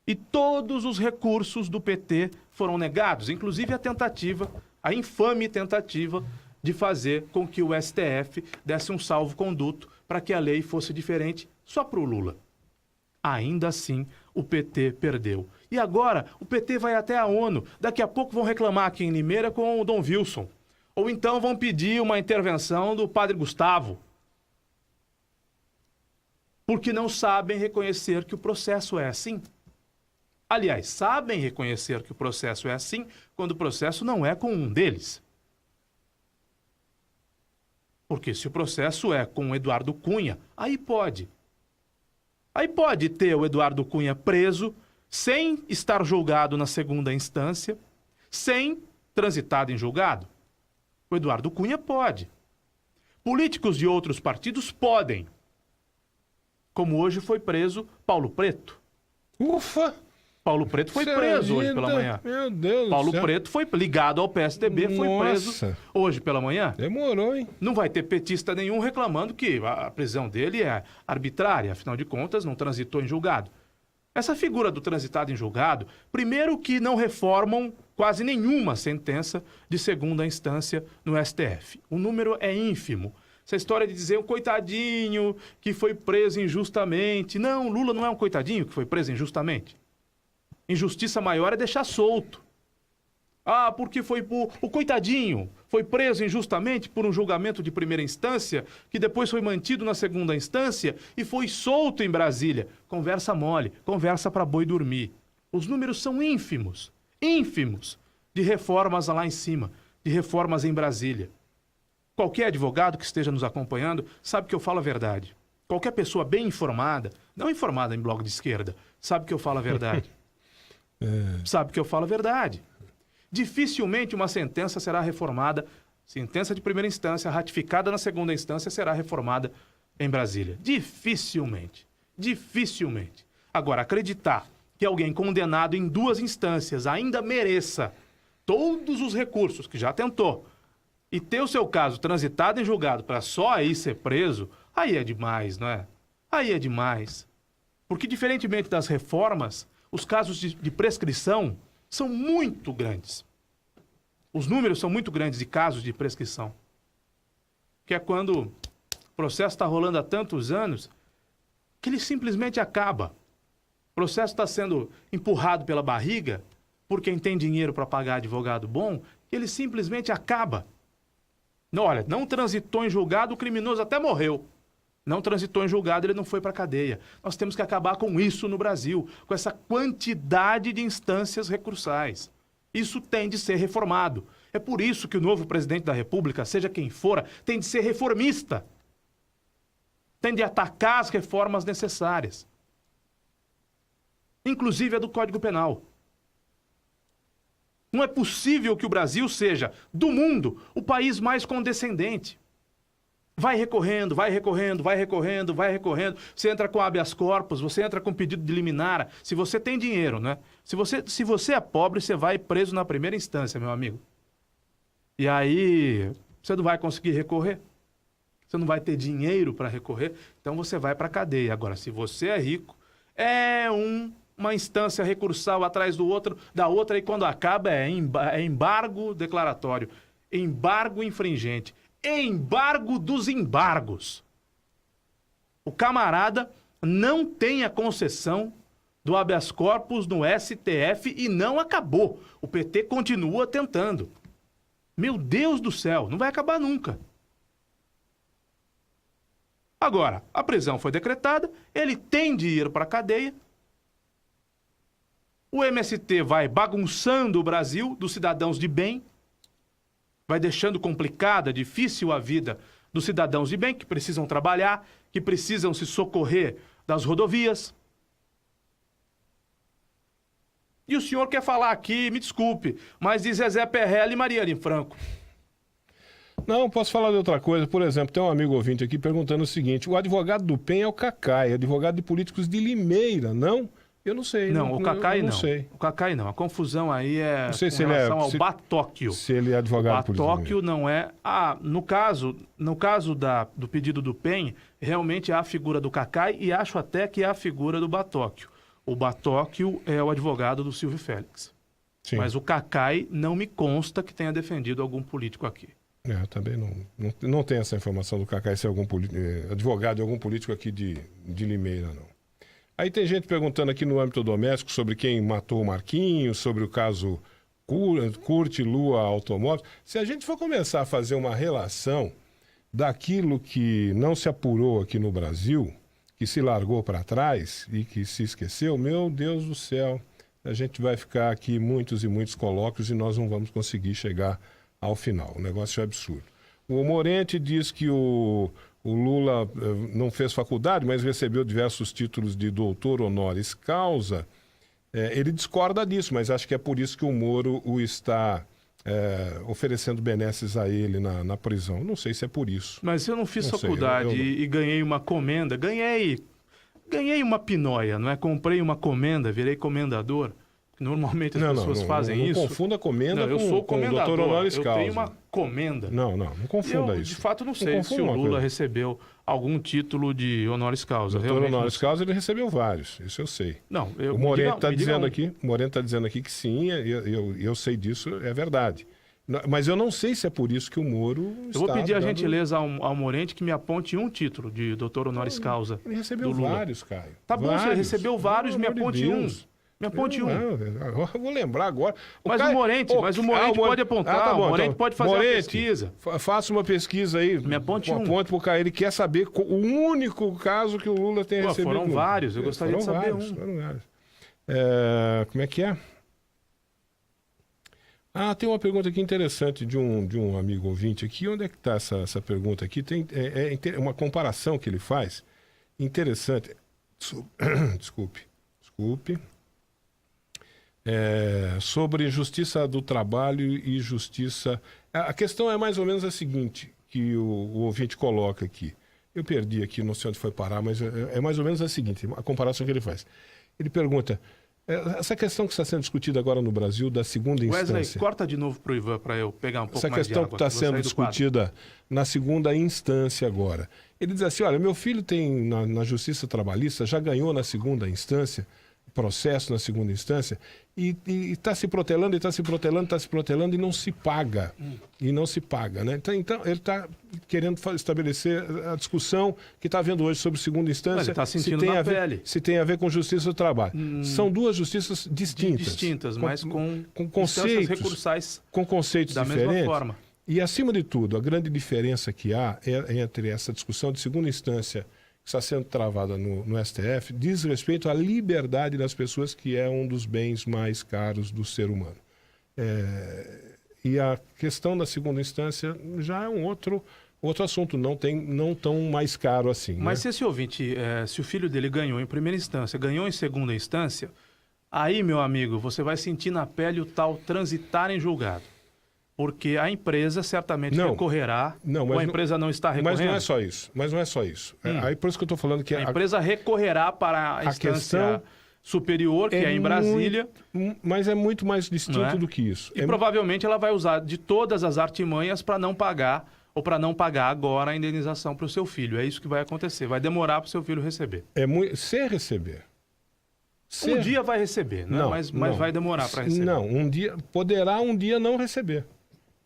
E todos os recursos do PT foram negados, inclusive a tentativa, a infame tentativa de fazer com que o STF desse um salvo-conduto para que a lei fosse diferente só para o Lula. Ainda assim, o PT perdeu. E agora, o PT vai até a ONU. Daqui a pouco vão reclamar aqui em Limeira com o Dom Wilson. Ou então vão pedir uma intervenção do Padre Gustavo. Porque não sabem reconhecer que o processo é assim. Aliás, sabem reconhecer que o processo é assim quando o processo não é com um deles. Porque se o processo é com o Eduardo Cunha, aí pode. Aí pode ter o Eduardo Cunha preso, sem estar julgado na segunda instância, sem transitado em julgado. O Eduardo Cunha pode. Políticos de outros partidos podem. Como hoje foi preso Paulo Preto. Ufa! Paulo Preto foi preso hoje pela manhã. Meu Deus Paulo do céu. Preto foi ligado ao PSDB, foi preso hoje pela manhã. Demorou, hein? Não vai ter petista nenhum reclamando que a prisão dele é arbitrária, afinal de contas, não transitou em julgado. Essa figura do transitado em julgado, primeiro que não reformam quase nenhuma sentença de segunda instância no STF. O número é ínfimo. Essa história de dizer um coitadinho que foi preso injustamente. Não, Lula não é um coitadinho que foi preso injustamente. Injustiça maior é deixar solto. Ah, porque foi o coitadinho foi preso injustamente por um julgamento de primeira instância, que depois foi mantido na segunda instância e foi solto em Brasília. Conversa mole, conversa para boi dormir. Os números são ínfimos, ínfimos, de reformas lá em cima, de reformas em Brasília. Qualquer advogado que esteja nos acompanhando sabe que eu falo a verdade. Qualquer pessoa bem informada, não informada em blog de esquerda, sabe que eu falo a verdade. Sabe que eu falo a verdade. Dificilmente uma sentença será reformada, sentença de primeira instância, ratificada na segunda instância, será reformada em Brasília. Dificilmente. Dificilmente. Agora, acreditar que alguém condenado em duas instâncias ainda mereça todos os recursos que já tentou e ter o seu caso transitado em julgado para só aí ser preso, aí é demais, não é? Aí é demais. Porque, diferentemente das reformas, os casos de prescrição são muito grandes. Os números são muito grandes de casos de prescrição. Que é quando o processo está rolando há tantos anos que ele simplesmente acaba. O processo está sendo empurrado pela barriga por quem tem dinheiro para pagar advogado bom, que ele simplesmente acaba. Não, olha, não transitou em julgado, o criminoso até morreu. Não transitou em julgado, ele não foi para a cadeia. Nós temos que acabar com isso no Brasil, com essa quantidade de instâncias recursais. Isso tem de ser reformado. É por isso que o novo presidente da República, seja quem for, tem de ser reformista. Tem de atacar as reformas necessárias. Inclusive a do Código Penal. Não é possível que o Brasil seja, do mundo, o país mais condescendente. Vai recorrendo, vai recorrendo, vai recorrendo, vai recorrendo. Você entra com habeas corpus, você entra com pedido de liminar. Se você tem dinheiro, né? Se você é pobre, você vai preso na primeira instância, meu amigo. E aí, você não vai conseguir recorrer. Você não vai ter dinheiro para recorrer, então você vai para a cadeia. Agora, se você é rico, uma instância recursal atrás da outra, e quando acaba é embargo declaratório, embargo infringente, embargo dos embargos. O camarada não tem a concessão do habeas corpus no STF e não acabou. O PT continua tentando. Meu Deus do céu, não vai acabar nunca. Agora, a prisão foi decretada, ele tem de ir para a cadeia. O MST vai bagunçando o Brasil dos cidadãos de bem, vai deixando complicada, difícil a vida dos cidadãos de bem que precisam trabalhar, que precisam se socorrer das rodovias. E o senhor quer falar aqui, me desculpe, mas de Zezé Perrella e Marielle Franco. Não, posso falar de outra coisa. Por exemplo, tem um amigo ouvinte aqui perguntando o seguinte: o advogado do PEN é o Cacai, advogado de políticos de Limeira, não? Eu não sei. Não, o Cacai não. Sei. O Cacai não. A confusão aí é não sei com se relação ele ao Batóquio. Se ele é advogado político. Batóquio não é... no caso do pedido do PEN, realmente há a figura do Cacai e acho até que há a figura do Batóquio. O Batóquio é o advogado do Silvio Félix. Sim. Mas o Cacai não me consta que tenha defendido algum político aqui. Eu também não tenho essa informação do Cacai ser advogado de algum político aqui de Limeira, não. Aí tem gente perguntando aqui no âmbito doméstico sobre quem matou o Marquinhos, sobre o caso Curte Lua Automóveis. Se a gente for começar a fazer uma relação daquilo que não se apurou aqui no Brasil, que se largou para trás e que se esqueceu, meu Deus do céu, a gente vai ficar aqui muitos e muitos colóquios e nós não vamos conseguir chegar ao final. O negócio é absurdo. O Morente diz que o Lula não fez faculdade, mas recebeu diversos títulos de doutor honoris causa. Ele discorda disso, mas acho que é por isso que o Moro o está oferecendo benesses a ele na prisão. Não sei se é por isso. Mas eu não fiz faculdade e ganhei uma comenda. Ganhei uma pinóia, não é? Comprei uma comenda, virei comendador. Normalmente as pessoas fazem isso. Não confunda comenda eu sou com doutor honoris causa. Eu tenho uma comenda. Não confunda isso. De fato, não sei se o Lula recebeu alguu título de honoris causa. Doutor honoris causa, ele recebeu vários. Isso eu sei. O Moreno está dizendo aqui que sim, eu sei disso, é verdade. Mas eu não sei se é por isso que o Moro está... Eu vou pedir a gentileza ao Morente que me aponte um título de doutor honoris causa. Ele recebeu vários, Caio. Tá bom, se ele recebeu vários, me aponte um. Me aponte um. Eu vou lembrar agora. Mas o Morente pode apontar. Tá bom, o Morente pode fazer uma pesquisa. Faça uma pesquisa aí. Me aponte um. Aponte pro Caio. Ele quer saber o único caso que o Lula tem recebido. Foram vários. Eu gostaria de saber um. Foram vários. Como é que é? Tem uma pergunta aqui interessante de um amigo ouvinte aqui. Onde é que está essa pergunta aqui? Tem uma comparação que ele faz interessante. Desculpe. Sobre justiça do trabalho e justiça... A questão é mais ou menos a seguinte, que o ouvinte coloca aqui. Eu perdi aqui, não sei onde foi parar, mas é mais ou menos a seguinte, a comparação que ele faz. Ele pergunta, essa questão que está sendo discutida agora no Brasil, da segunda instância... Wesley, corta de novo para o Ivan, para eu pegar um pouco mais de água. Essa questão que está sendo discutida na segunda instância agora. Ele diz assim, olha, meu filho tem na justiça trabalhista, já ganhou na segunda instância processo na segunda instância e está se protelando, e não se paga. E não se paga, né? Então ele está querendo estabelecer a discussão que está havendo hoje sobre segunda instância. Ele está sentindo na pele. Se tem a ver com justiça do trabalho. São duas justiças distintas. Distintas, mas com conceitos recursais com conceitos da diferentes. mesma forma. E, acima de tudo, a grande diferença que há entre essa discussão de segunda instância que está sendo travada no STF diz respeito à liberdade das pessoas, que é um dos bens mais caros do ser humano. E a questão da segunda instância já é um outro assunto, não tão mais caro assim. Mas né? se esse ouvinte, se o filho dele ganhou em primeira instância, ganhou em segunda instância, aí, meu amigo, você vai sentir na pele o tal transitar em julgado. Porque a empresa certamente recorrerá, ou a empresa não está recorrendo. Mas não é só isso. Aí por isso que eu estou falando que... A empresa recorrerá para a instância questão superior, que é em Brasília. Mas é muito mais distinto do que isso. E provavelmente ela vai usar de todas as artimanhas para não pagar, ou para não pagar agora a indenização para o seu filho. É isso que vai acontecer. Vai demorar para o seu filho receber. Sem receber. Um dia vai receber, né? Mas vai demorar para receber. Não, poderá um dia não receber.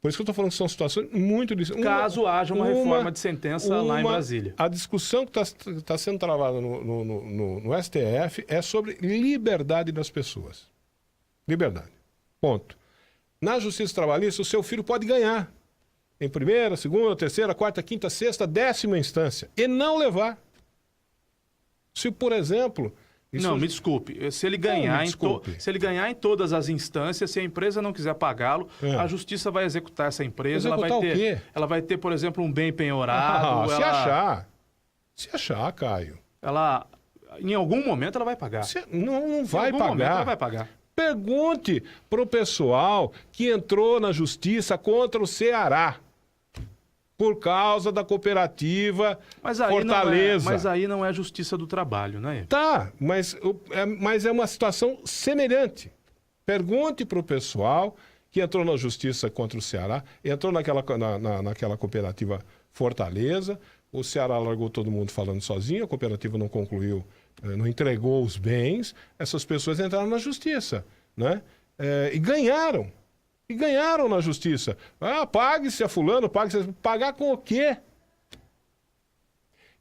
Por isso que eu estou falando que são situações muito distintas. Caso haja uma reforma de sentença lá em Brasília. A discussão que está sendo travada no STF é sobre liberdade das pessoas. Liberdade. Ponto. Na justiça trabalhista, o seu filho pode ganhar em primeira, segunda, terceira, quarta, quinta, sexta, 10ª instância e não levar. Se, por exemplo... Não, me desculpe. Se ele ganhar em todas as instâncias, se a empresa não quiser pagá-lo, a justiça vai executar essa empresa. Ela vai ter, por exemplo, um bem penhorado. Se achar, Caio. Em algum momento ela vai pagar. Não vai pagar. Momento ela vai pagar. Pergunte para o pessoal que entrou na justiça contra o Ceará por causa da cooperativa Fortaleza. Mas aí não é justiça do trabalho, né? Tá, mas é uma situação semelhante. Pergunte para o pessoal que entrou na justiça contra o Ceará, entrou naquela cooperativa Fortaleza, o Ceará largou todo mundo falando sozinho, a cooperativa não concluiu, não entregou os bens, essas pessoas entraram na justiça, né? E ganharam. E ganharam na justiça. Pague-se a fulano, pague-se... Pagar com o quê?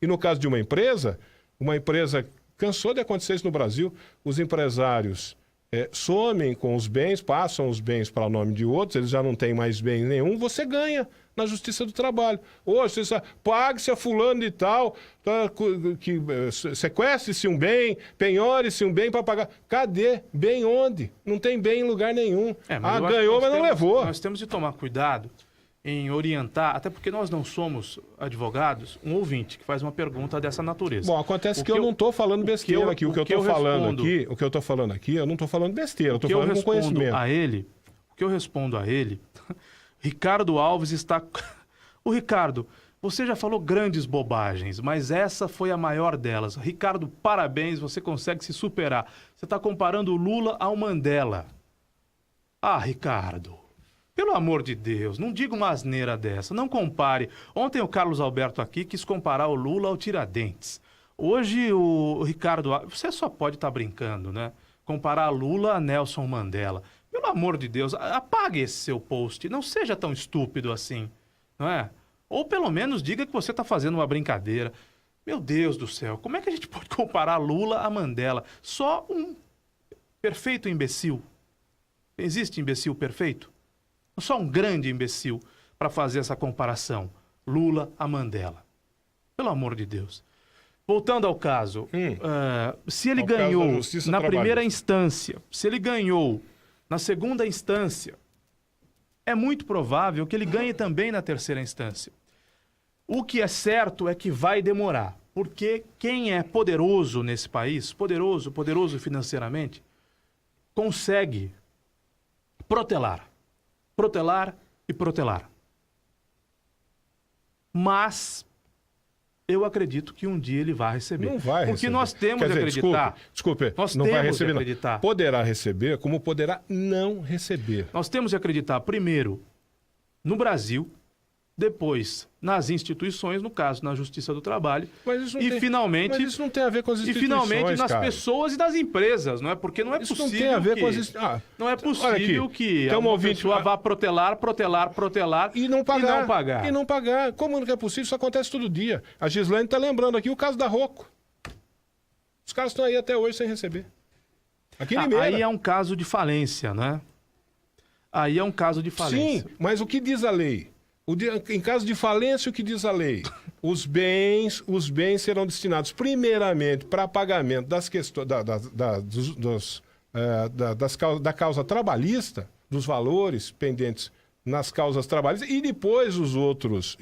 E no caso de uma empresa cansou de acontecer isso no Brasil, os empresários somem com os bens, passam os bens para o nome de outros, eles já não têm mais bem nenhum, você ganha na Justiça do Trabalho. Hoje, pague-se a fulano e tal, que sequestre-se um bem, penhore-se um bem para pagar. Cadê? Bem onde? Não tem bem em lugar nenhum. Ganhou, mas não levou. Nós temos de tomar cuidado em orientar, até porque nós não somos advogados, um ouvinte que faz uma pergunta dessa natureza. Bom, acontece que eu não estou falando besteira aqui. O que eu estou falando aqui, eu não estou falando besteira, eu estou falando com conhecimento. O que eu respondo a ele, Ricardo Alves está... O Ricardo, você já falou grandes bobagens, mas essa foi a maior delas. Ricardo, parabéns, você consegue se superar. Você está comparando o Lula ao Mandela. Ricardo... Pelo amor de Deus, não diga uma asneira dessa, não compare. Ontem o Carlos Alberto aqui quis comparar o Lula ao Tiradentes. Hoje o Ricardo, você só pode estar brincando, né? Comparar Lula a Nelson Mandela. Pelo amor de Deus, apague esse seu post, não seja tão estúpido assim, não é? Ou pelo menos diga que você está fazendo uma brincadeira. Meu Deus do céu, como é que a gente pode comparar Lula a Mandela? Só um perfeito imbecil. Existe imbecil perfeito? Só um grande imbecil para fazer essa comparação. Lula a Mandela. Pelo amor de Deus. Voltando ao caso, se ele ganhou na primeira instância, se ele ganhou na segunda instância, é muito provável que ele ganhe também na terceira instância. O que é certo é que vai demorar, porque quem é poderoso nesse país, poderoso financeiramente, consegue protelar e protelar. Mas eu acredito que um dia ele vai receber. Não vai receber. Porque nós temos de acreditar. Desculpe, nós não temos vai receber, de acreditar. Não. Poderá receber, como poderá não receber. Nós temos de acreditar, primeiro, no Brasil, depois nas instituições, no caso, na Justiça do Trabalho, finalmente... Mas isso não tem a ver com as instituições, e finalmente nas cara. pessoas e nas empresas, não é? Porque não é isso possível não tem a ver com as não é possível que tem uma pessoa vá protelar e não pagar. Como não é possível? Isso acontece todo dia. A Gislaine está lembrando aqui o caso da Rocco. Os caras estão aí até hoje sem receber. Aqui em Limeira. Aí é um caso de falência, né? Aí é um caso de falência. Sim, mas o que diz a lei? Em caso de falência, o que diz a lei? Os bens serão destinados primeiramente para pagamento das questões da causa trabalhista, dos valores pendentes nas causas trabalhistas e depois os outros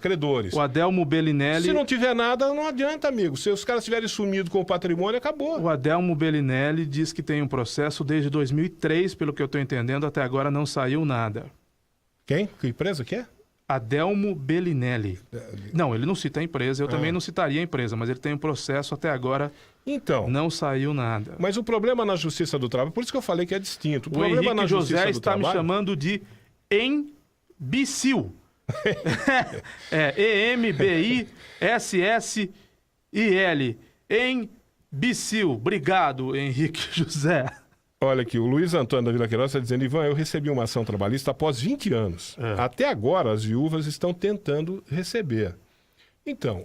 credores. O Adelmo Bellinelli... Se não tiver nada, não adianta, amigo. Se os caras tiverem sumido com o patrimônio, acabou. O Adelmo Bellinelli diz que tem um processo desde 2003, pelo que eu estou entendendo, até agora não saiu nada. Quem? Que empresa que é? Adelmo Bellinelli. Não, ele não cita a empresa, eu também não citaria a empresa, mas ele tem um processo até agora, não saiu nada. Mas o problema na Justiça do Trabalho, por isso que eu falei que é distinto. O Henrique José está me chamando de imbecil. E-M-B-I-S-S-I-L. Imbecil. Obrigado, Henrique José. Olha aqui, o Luiz Antônio da Vila Queiroz está dizendo: Ivan, eu recebi uma ação trabalhista após 20 anos. Até agora, as viúvas estão tentando receber. Então,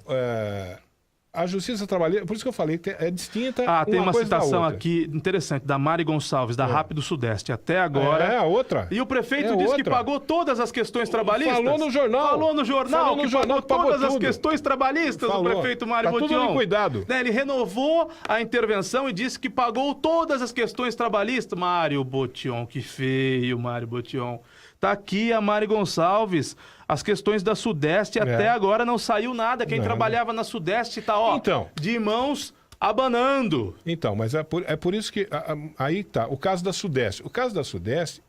a Justiça Trabalhista, por isso que eu falei que é distinta. Tem uma citação aqui interessante, da Mari Gonçalves, da Rápido Sudeste. Até agora... É a outra. E o prefeito disse que pagou todas as questões trabalhistas. Falou no jornal. Falou no jornal que pagou todas as questões trabalhistas do prefeito Mário Botion. Tudo cuidado. Ele renovou a intervenção e disse que pagou todas as questões trabalhistas. Mário Botion, que feio, Mário Botion. Tá aqui a Mari Gonçalves. As questões da Sudeste, até agora não saiu nada. Quem trabalhava na Sudeste tá, de mãos abanando. Então, mas é por isso que aí tá, o caso da Sudeste. O caso da Sudeste,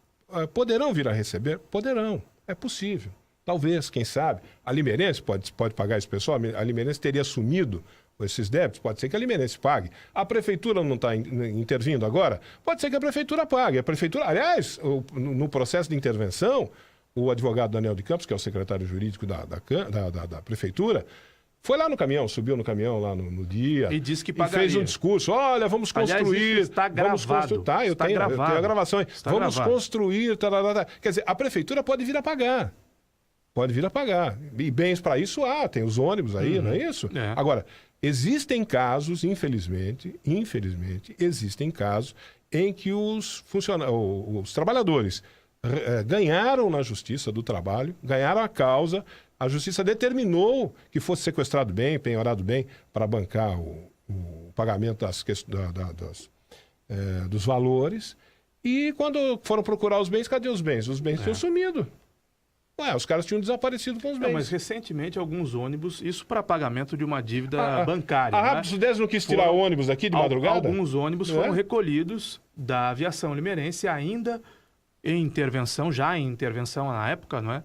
poderão vir a receber? Poderão, é possível. Talvez, quem sabe, a Limeirense pode pagar esse pessoal, a Limeirense teria assumido esses débitos, pode ser que a Limeirense pague. A Prefeitura não está intervindo agora? Pode ser que a Prefeitura pague. A Prefeitura, aliás, no processo de intervenção, o advogado Daniel de Campos, que é o secretário jurídico da Prefeitura, foi lá no caminhão, subiu no caminhão lá no dia. E disse que pagaria. E fez um discurso: olha, vamos construir. Aliás, isso está gravado. Eu tenho a gravação. Vamos construir. Quer dizer, a Prefeitura pode vir a pagar. Pode vir a pagar. E bens para isso tem os ônibus aí, não é isso? Agora, existem casos, infelizmente, existem casos em que os trabalhadores ganharam na Justiça do Trabalho, ganharam a causa, a Justiça determinou que fosse sequestrado bem, penhorado bem, para bancar o pagamento dos valores, e quando foram procurar os bens, cadê os bens? Os bens tinham sumido. Os caras tinham desaparecido com os bens. Mas recentemente alguns ônibus, isso para pagamento de uma dívida bancária. A Rápido Sudeste não quis tirar ônibus aqui de madrugada? Alguns ônibus foram recolhidos da aviação limeirense ainda em intervenção na época, não é?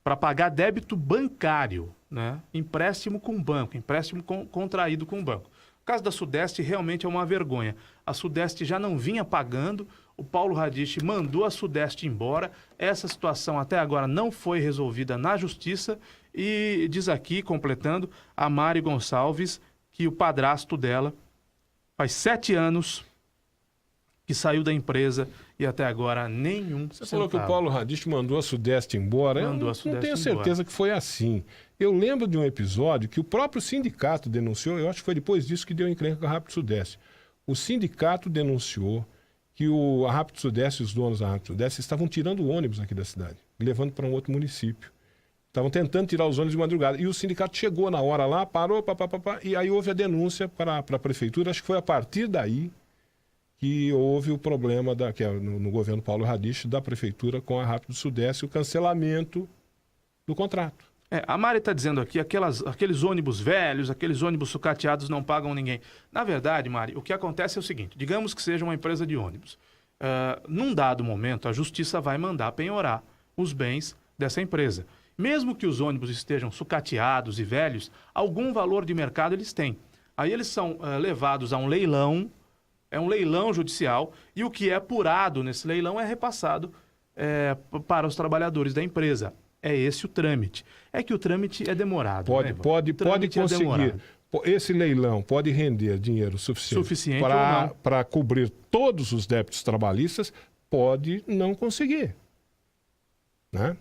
Para pagar débito bancário, né? Empréstimo com banco, empréstimo contraído com banco. O caso da Sudeste realmente é uma vergonha. A Sudeste já não vinha pagando, o Paulo Radisch mandou a Sudeste embora. Essa situação até agora não foi resolvida na Justiça e diz aqui, completando, a Mari Gonçalves, que o padrasto dela faz 7 anos que saiu da empresa e até agora nenhum Você falou que o Paulo Radisch mandou a Sudeste embora. Eu não tenho certeza que foi assim. Eu lembro de um episódio que o próprio sindicato denunciou, eu acho que foi depois disso que deu encrenca com a Rápido Sudeste. O sindicato denunciou que a Rápido Sudeste e os donos da Rápido Sudeste estavam tirando ônibus aqui da cidade, levando para um outro município. Estavam tentando tirar os ônibus de madrugada. E o sindicato chegou na hora lá, parou, e aí houve a denúncia para a prefeitura. Acho que foi a partir daí que houve o problema no governo Paulo Radisch da prefeitura com a Rápido Sudeste, o cancelamento do contrato. A Mari está dizendo aqui, aqueles ônibus velhos, aqueles ônibus sucateados não pagam ninguém. Na verdade, Mari, o que acontece é o seguinte, digamos que seja uma empresa de ônibus. Num dado momento, a Justiça vai mandar penhorar os bens dessa empresa. Mesmo que os ônibus estejam sucateados e velhos, algum valor de mercado eles têm. Aí eles são levados a um leilão, é um leilão judicial, e o que é apurado nesse leilão é repassado para os trabalhadores da empresa. É esse o trâmite. É que o trâmite é demorado. Pode conseguir. Esse leilão pode render dinheiro suficiente para cobrir todos os débitos trabalhistas, pode não conseguir. Né?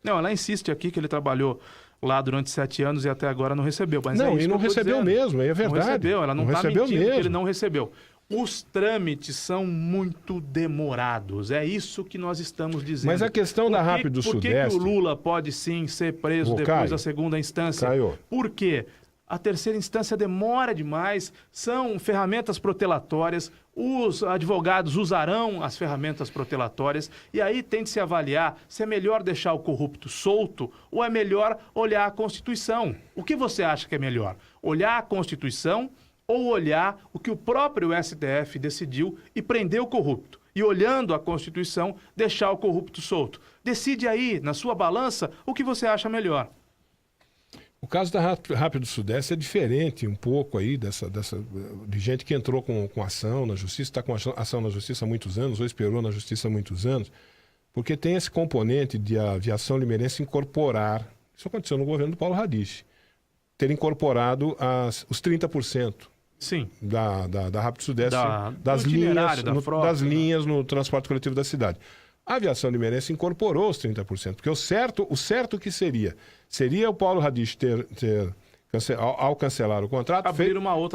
Não, ela insiste aqui que ele trabalhou lá durante 7 anos e até agora não recebeu. Mas não, e não recebeu mesmo, é verdade. Não recebeu, ela não está mentindo mesmo. que ele não recebeu. Os trâmites são muito demorados, é isso que nós estamos dizendo. Mas a questão da Rápido Sudeste... Por que o Lula pode sim ser preso depois da segunda instância? Por quê? A terceira instância demora demais, são ferramentas protelatórias, os advogados usarão as ferramentas protelatórias e aí tem de se avaliar se é melhor deixar o corrupto solto ou é melhor olhar a Constituição. O que você acha que é melhor? Olhar a Constituição ou olhar o que o próprio STF decidiu e prender o corrupto? E olhando a Constituição, deixar o corrupto solto. Decide aí, na sua balança, o que você acha melhor. O caso da Rápido Sudeste é diferente um pouco aí de gente que entrou com ação na justiça, está com ação na justiça há muitos anos, ou esperou na justiça há muitos anos, porque tem esse componente de a aviação limeirense incorporar, isso aconteceu no governo do Paulo Radiche, ter incorporado os 30%. Sim. Da Rápido Sudeste, das linhas no transporte coletivo da cidade. A aviação limeirense incorporou os 30%, porque o certo que seria o Paulo Radiche ao cancelar o contrato,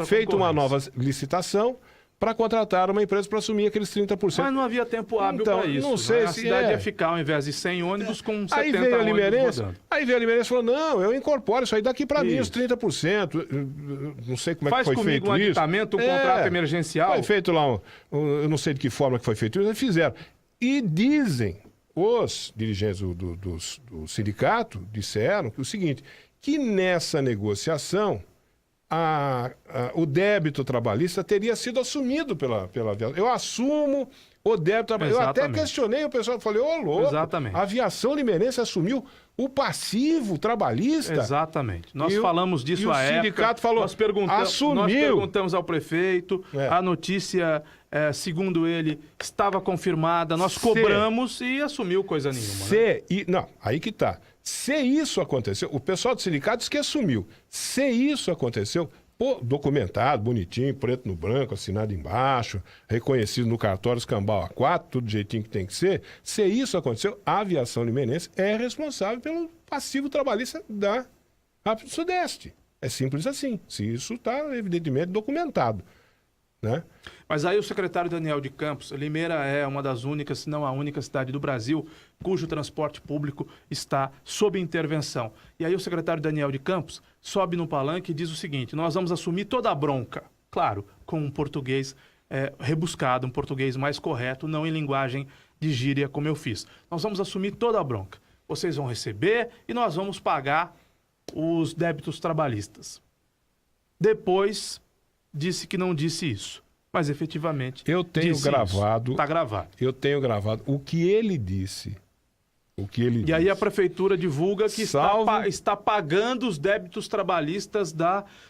feito uma nova licitação para contratar uma empresa para assumir aqueles 30%. Mas não havia tempo hábil para isso. Não sei A cidade ia ficar, ao invés de 100 ônibus, com 70 aí veio a Limeirense, rodando. Aí veio a Limeirense e falou, não, eu incorporo isso aí daqui para mim, os 30%. Não sei como é que foi feito isso. Faz comigo um aditamento, um contrato emergencial. Foi feito lá, eu não sei de que forma que foi feito isso, eles fizeram. E dizem, os dirigentes do sindicato disseram que o seguinte, que nessa negociação o débito trabalhista teria sido assumido pela aviação. Eu assumo o débito trabalhista. Eu até questionei o pessoal, falei, louco, a aviação limeirense assumiu o passivo trabalhista. Exatamente. Nós falamos disso à época. O sindicato falou, assumiu. Nós perguntamos ao prefeito, a notícia, segundo ele, estava confirmada, nós cobramos e assumiu coisa nenhuma. Não, aí que tá. Se isso aconteceu, o pessoal do sindicato disse que assumiu. Se isso aconteceu, documentado, bonitinho, preto no branco, assinado embaixo, reconhecido no cartório escambau A4, tudo do jeitinho que tem que ser. Se isso aconteceu, a aviação limeirense é responsável pelo passivo trabalhista da Rápido Sudeste. É simples assim. Se isso está, evidentemente, documentado. Né? Mas aí o secretário Daniel de Campos, Limeira é uma das únicas, se não a única cidade do Brasil cujo transporte público está sob intervenção. E aí o secretário Daniel de Campos sobe no palanque e diz o seguinte, nós vamos assumir toda a bronca, claro, com um português rebuscado, um português mais correto, não em linguagem de gíria como eu fiz. Nós vamos assumir toda a bronca. Vocês vão receber e nós vamos pagar os débitos trabalhistas. Depois disse que não disse isso, mas efetivamente eu tenho gravado. Está gravado. Eu tenho gravado o que ele disse. E aí a prefeitura divulga que está pagando os débitos trabalhistas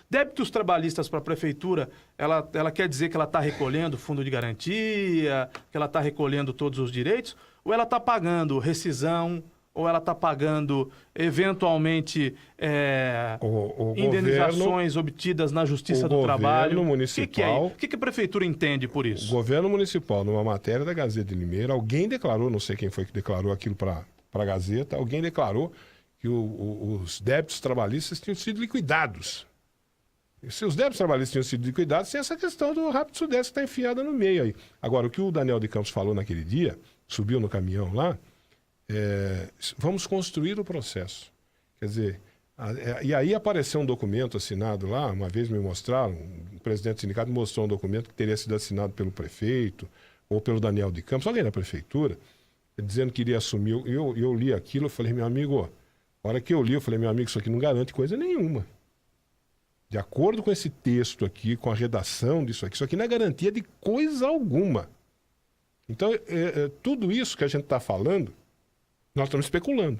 débitos trabalhistas para a prefeitura. Ela quer dizer que ela está recolhendo fundo de garantia, que ela está recolhendo todos os direitos, ou ela está pagando rescisão, ou ela está pagando, eventualmente, indenizações obtidas na Justiça do Trabalho? Municipal, o que a Prefeitura entende por isso? O governo municipal, numa matéria da Gazeta de Limeira, alguém declarou, não sei quem foi que declarou aquilo para a Gazeta, alguém declarou que os débitos trabalhistas tinham sido liquidados. E se os débitos trabalhistas tinham sido liquidados, tem essa questão do Rápido Sudeste que está enfiada no meio aí. Agora, o que o Daniel de Campos falou naquele dia, subiu no caminhão lá, vamos construir o processo. Quer dizer, e aí apareceu um documento assinado lá, uma vez me mostraram, o presidente do sindicato me mostrou um documento que teria sido assinado pelo prefeito ou pelo Daniel de Campos, alguém da prefeitura, dizendo que iria assumir. Eu li aquilo, eu falei, meu amigo, a hora que eu li, eu falei, meu amigo, isso aqui não garante coisa nenhuma. De acordo com esse texto aqui, com a redação disso aqui, isso aqui não é garantia de coisa alguma. Então, tudo isso que a gente está falando, nós estamos especulando.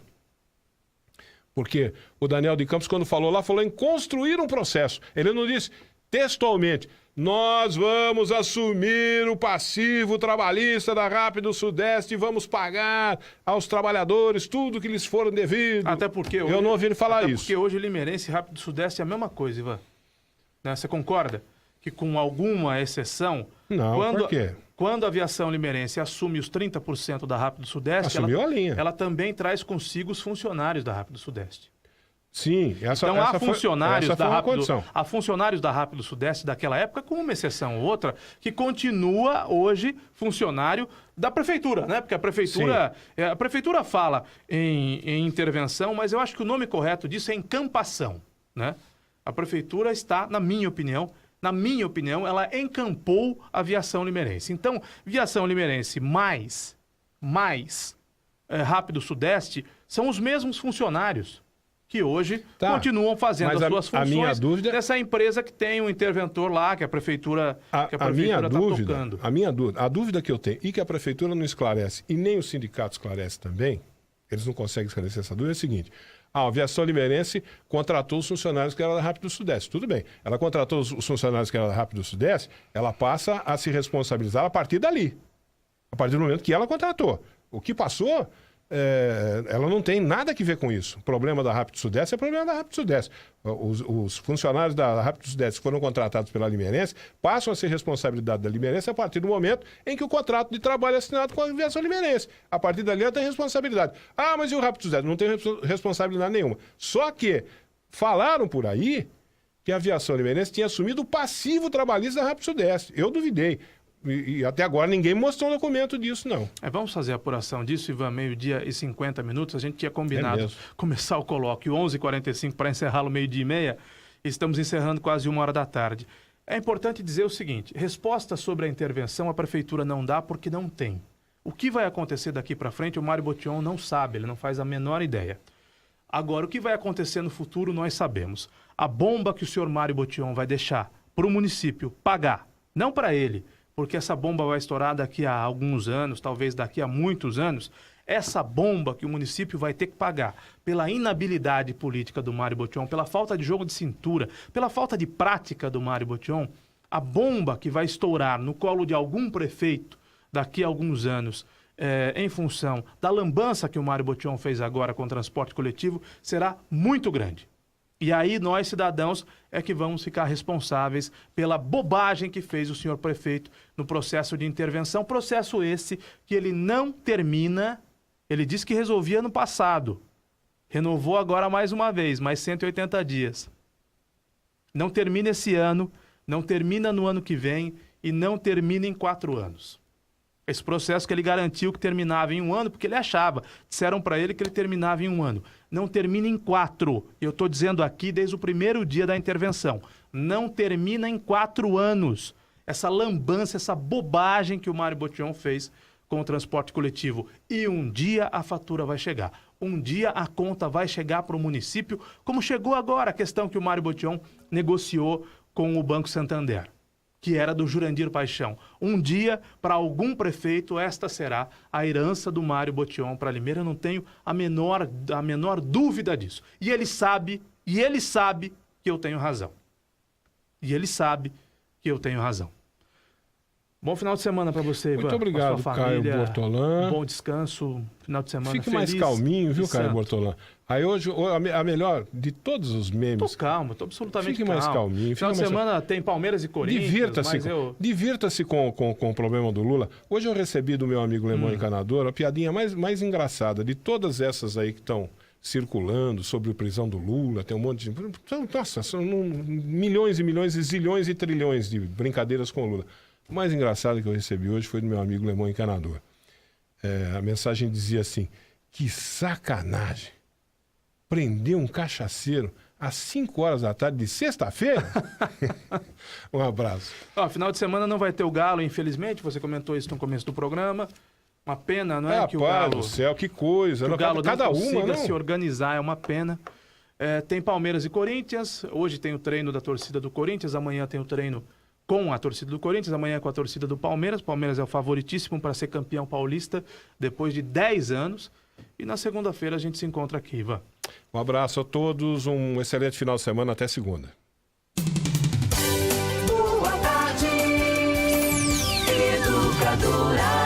Porque o Daniel de Campos, quando falou lá, falou em construir um processo. Ele não disse, textualmente, nós vamos assumir o passivo trabalhista da Rápido Sudeste e vamos pagar aos trabalhadores tudo que lhes foram devido. Até porque hoje, eu não ouvi ele falar isso. Porque hoje Limeirense e Rápido Sudeste é a mesma coisa, Ivan. Né? Você concorda? Que com alguma exceção... Não, por quê? Quando a aviação limeirense assume os 30% da Rápido Sudeste, Assumiu a linha. Ela também traz consigo os funcionários da Rápido Sudeste. Sim, então há funcionários da Rápido Sudeste daquela época, com uma exceção ou outra, que continua hoje funcionário da prefeitura, né? Porque a prefeitura fala em intervenção, mas eu acho que o nome correto disso é encampação, né? A prefeitura está, na minha opinião, ela encampou a aviação limeirense. Então, aviação limeirense mais Rápido Sudeste são os mesmos funcionários que hoje continuam fazendo as suas funções dessa empresa que tem um interventor lá, que a prefeitura está tocando. A dúvida que eu tenho, e que a prefeitura não esclarece, e nem o sindicato esclarece também, eles não conseguem esclarecer essa dúvida, é o seguinte: a aviação limeirense contratou os funcionários que eram da Rápido Sudeste. Tudo bem, ela contratou os funcionários que eram da Rápido Sudeste, ela passa a se responsabilizar a partir dali, a partir do momento que ela contratou. O que passou... ela não tem nada a ver com isso. O problema da Rápido Sudeste é problema da Rápido Sudeste. Os funcionários da Rápido Sudeste que foram contratados pela Limeirense passam a ser responsabilidade da Limeirense a partir do momento em que o contrato de trabalho é assinado com a aviação limeirense. A partir dali ela tem responsabilidade. Ah, mas e o Rápido Sudeste? Não tem responsabilidade nenhuma. Só que falaram por aí que a aviação limeirense tinha assumido o passivo trabalhista da Rápido Sudeste. Eu duvidei. E até agora ninguém mostrou documento disso, não. Vamos fazer a apuração disso, Ivan, 12:50. A gente tinha combinado começar o colóquio 11h45 para encerrá-lo 12:30. Estamos encerrando quase 1h da tarde. É importante dizer o seguinte: resposta sobre a intervenção a prefeitura não dá porque não tem. O que vai acontecer daqui para frente, o Mário Botion não sabe, ele não faz a menor ideia. Agora, o que vai acontecer no futuro, nós sabemos. A bomba que o senhor Mário Botion vai deixar para o município pagar, não para ele, porque essa bomba vai estourar daqui a alguns anos, talvez daqui a muitos anos, essa bomba que o município vai ter que pagar pela inabilidade política do Mário Botion, pela falta de jogo de cintura, pela falta de prática do Mário Botion, a bomba que vai estourar no colo de algum prefeito daqui a alguns anos, em função da lambança que o Mário Botion fez agora com o transporte coletivo, será muito grande. E aí nós, cidadãos, é que vamos ficar responsáveis pela bobagem que fez o senhor prefeito no processo de intervenção. Processo esse que ele não termina, ele disse que resolvia no passado. Renovou agora mais uma vez, mais 180 dias. Não termina esse ano, não termina no ano que vem e não termina em 4 anos. Esse processo que ele garantiu que terminava em 1 ano, porque ele achava, disseram para ele que ele terminava em 1 ano. Não termina em 4. Eu estou dizendo aqui desde o primeiro dia da intervenção. Não termina em 4 anos. Essa lambança, essa bobagem que o Mário Botion fez com o transporte coletivo. E um dia a fatura vai chegar. Um dia a conta vai chegar para o município, como chegou agora a questão que o Mário Botion negociou com o Banco Santander, que era do Jurandir Paixão. Um dia, para algum prefeito, esta será a herança do Mário Botion para Limeira. Eu não tenho a menor dúvida disso. E ele sabe que eu tenho razão. Bom final de semana para você, Ivan. Muito obrigado, Caio Bortolã. Bom descanso, final de semana Fique feliz. mais calminho, viu, Caio Bortolã? Aí hoje, a melhor de todos os memes... Tô calmo, tô absolutamente calmo. Fique mais calminho. Final de semana tem Palmeiras e Corinthians, Divirta-se com o problema do Lula. Hoje eu recebi do meu amigo Lemão Encanador a piadinha mais engraçada de todas essas aí que estão circulando sobre a prisão do Lula. Tem um monte de... Nossa, são milhões e milhões e zilhões e trilhões de brincadeiras com o Lula. O mais engraçado que eu recebi hoje foi do meu amigo Lemão Encanador. A mensagem dizia assim: que sacanagem, prender um cachaceiro às 5 horas da tarde de sexta-feira? Um abraço. Final de semana não vai ter o Galo, infelizmente, você comentou isso no começo do programa. Uma pena, não é? Que o Galo, do céu, que coisa. Que o Galo cada não consiga uma, se organizar, é uma pena. Tem Palmeiras e Corinthians, hoje tem o treino da torcida do Corinthians, amanhã tem o treino com a torcida do Corinthians, amanhã com a torcida do Palmeiras. O Palmeiras é o favoritíssimo para ser campeão paulista depois de 10 anos. E na segunda-feira a gente se encontra aqui, Ivan. Um abraço a todos, um excelente final de semana, até segunda. Educadora.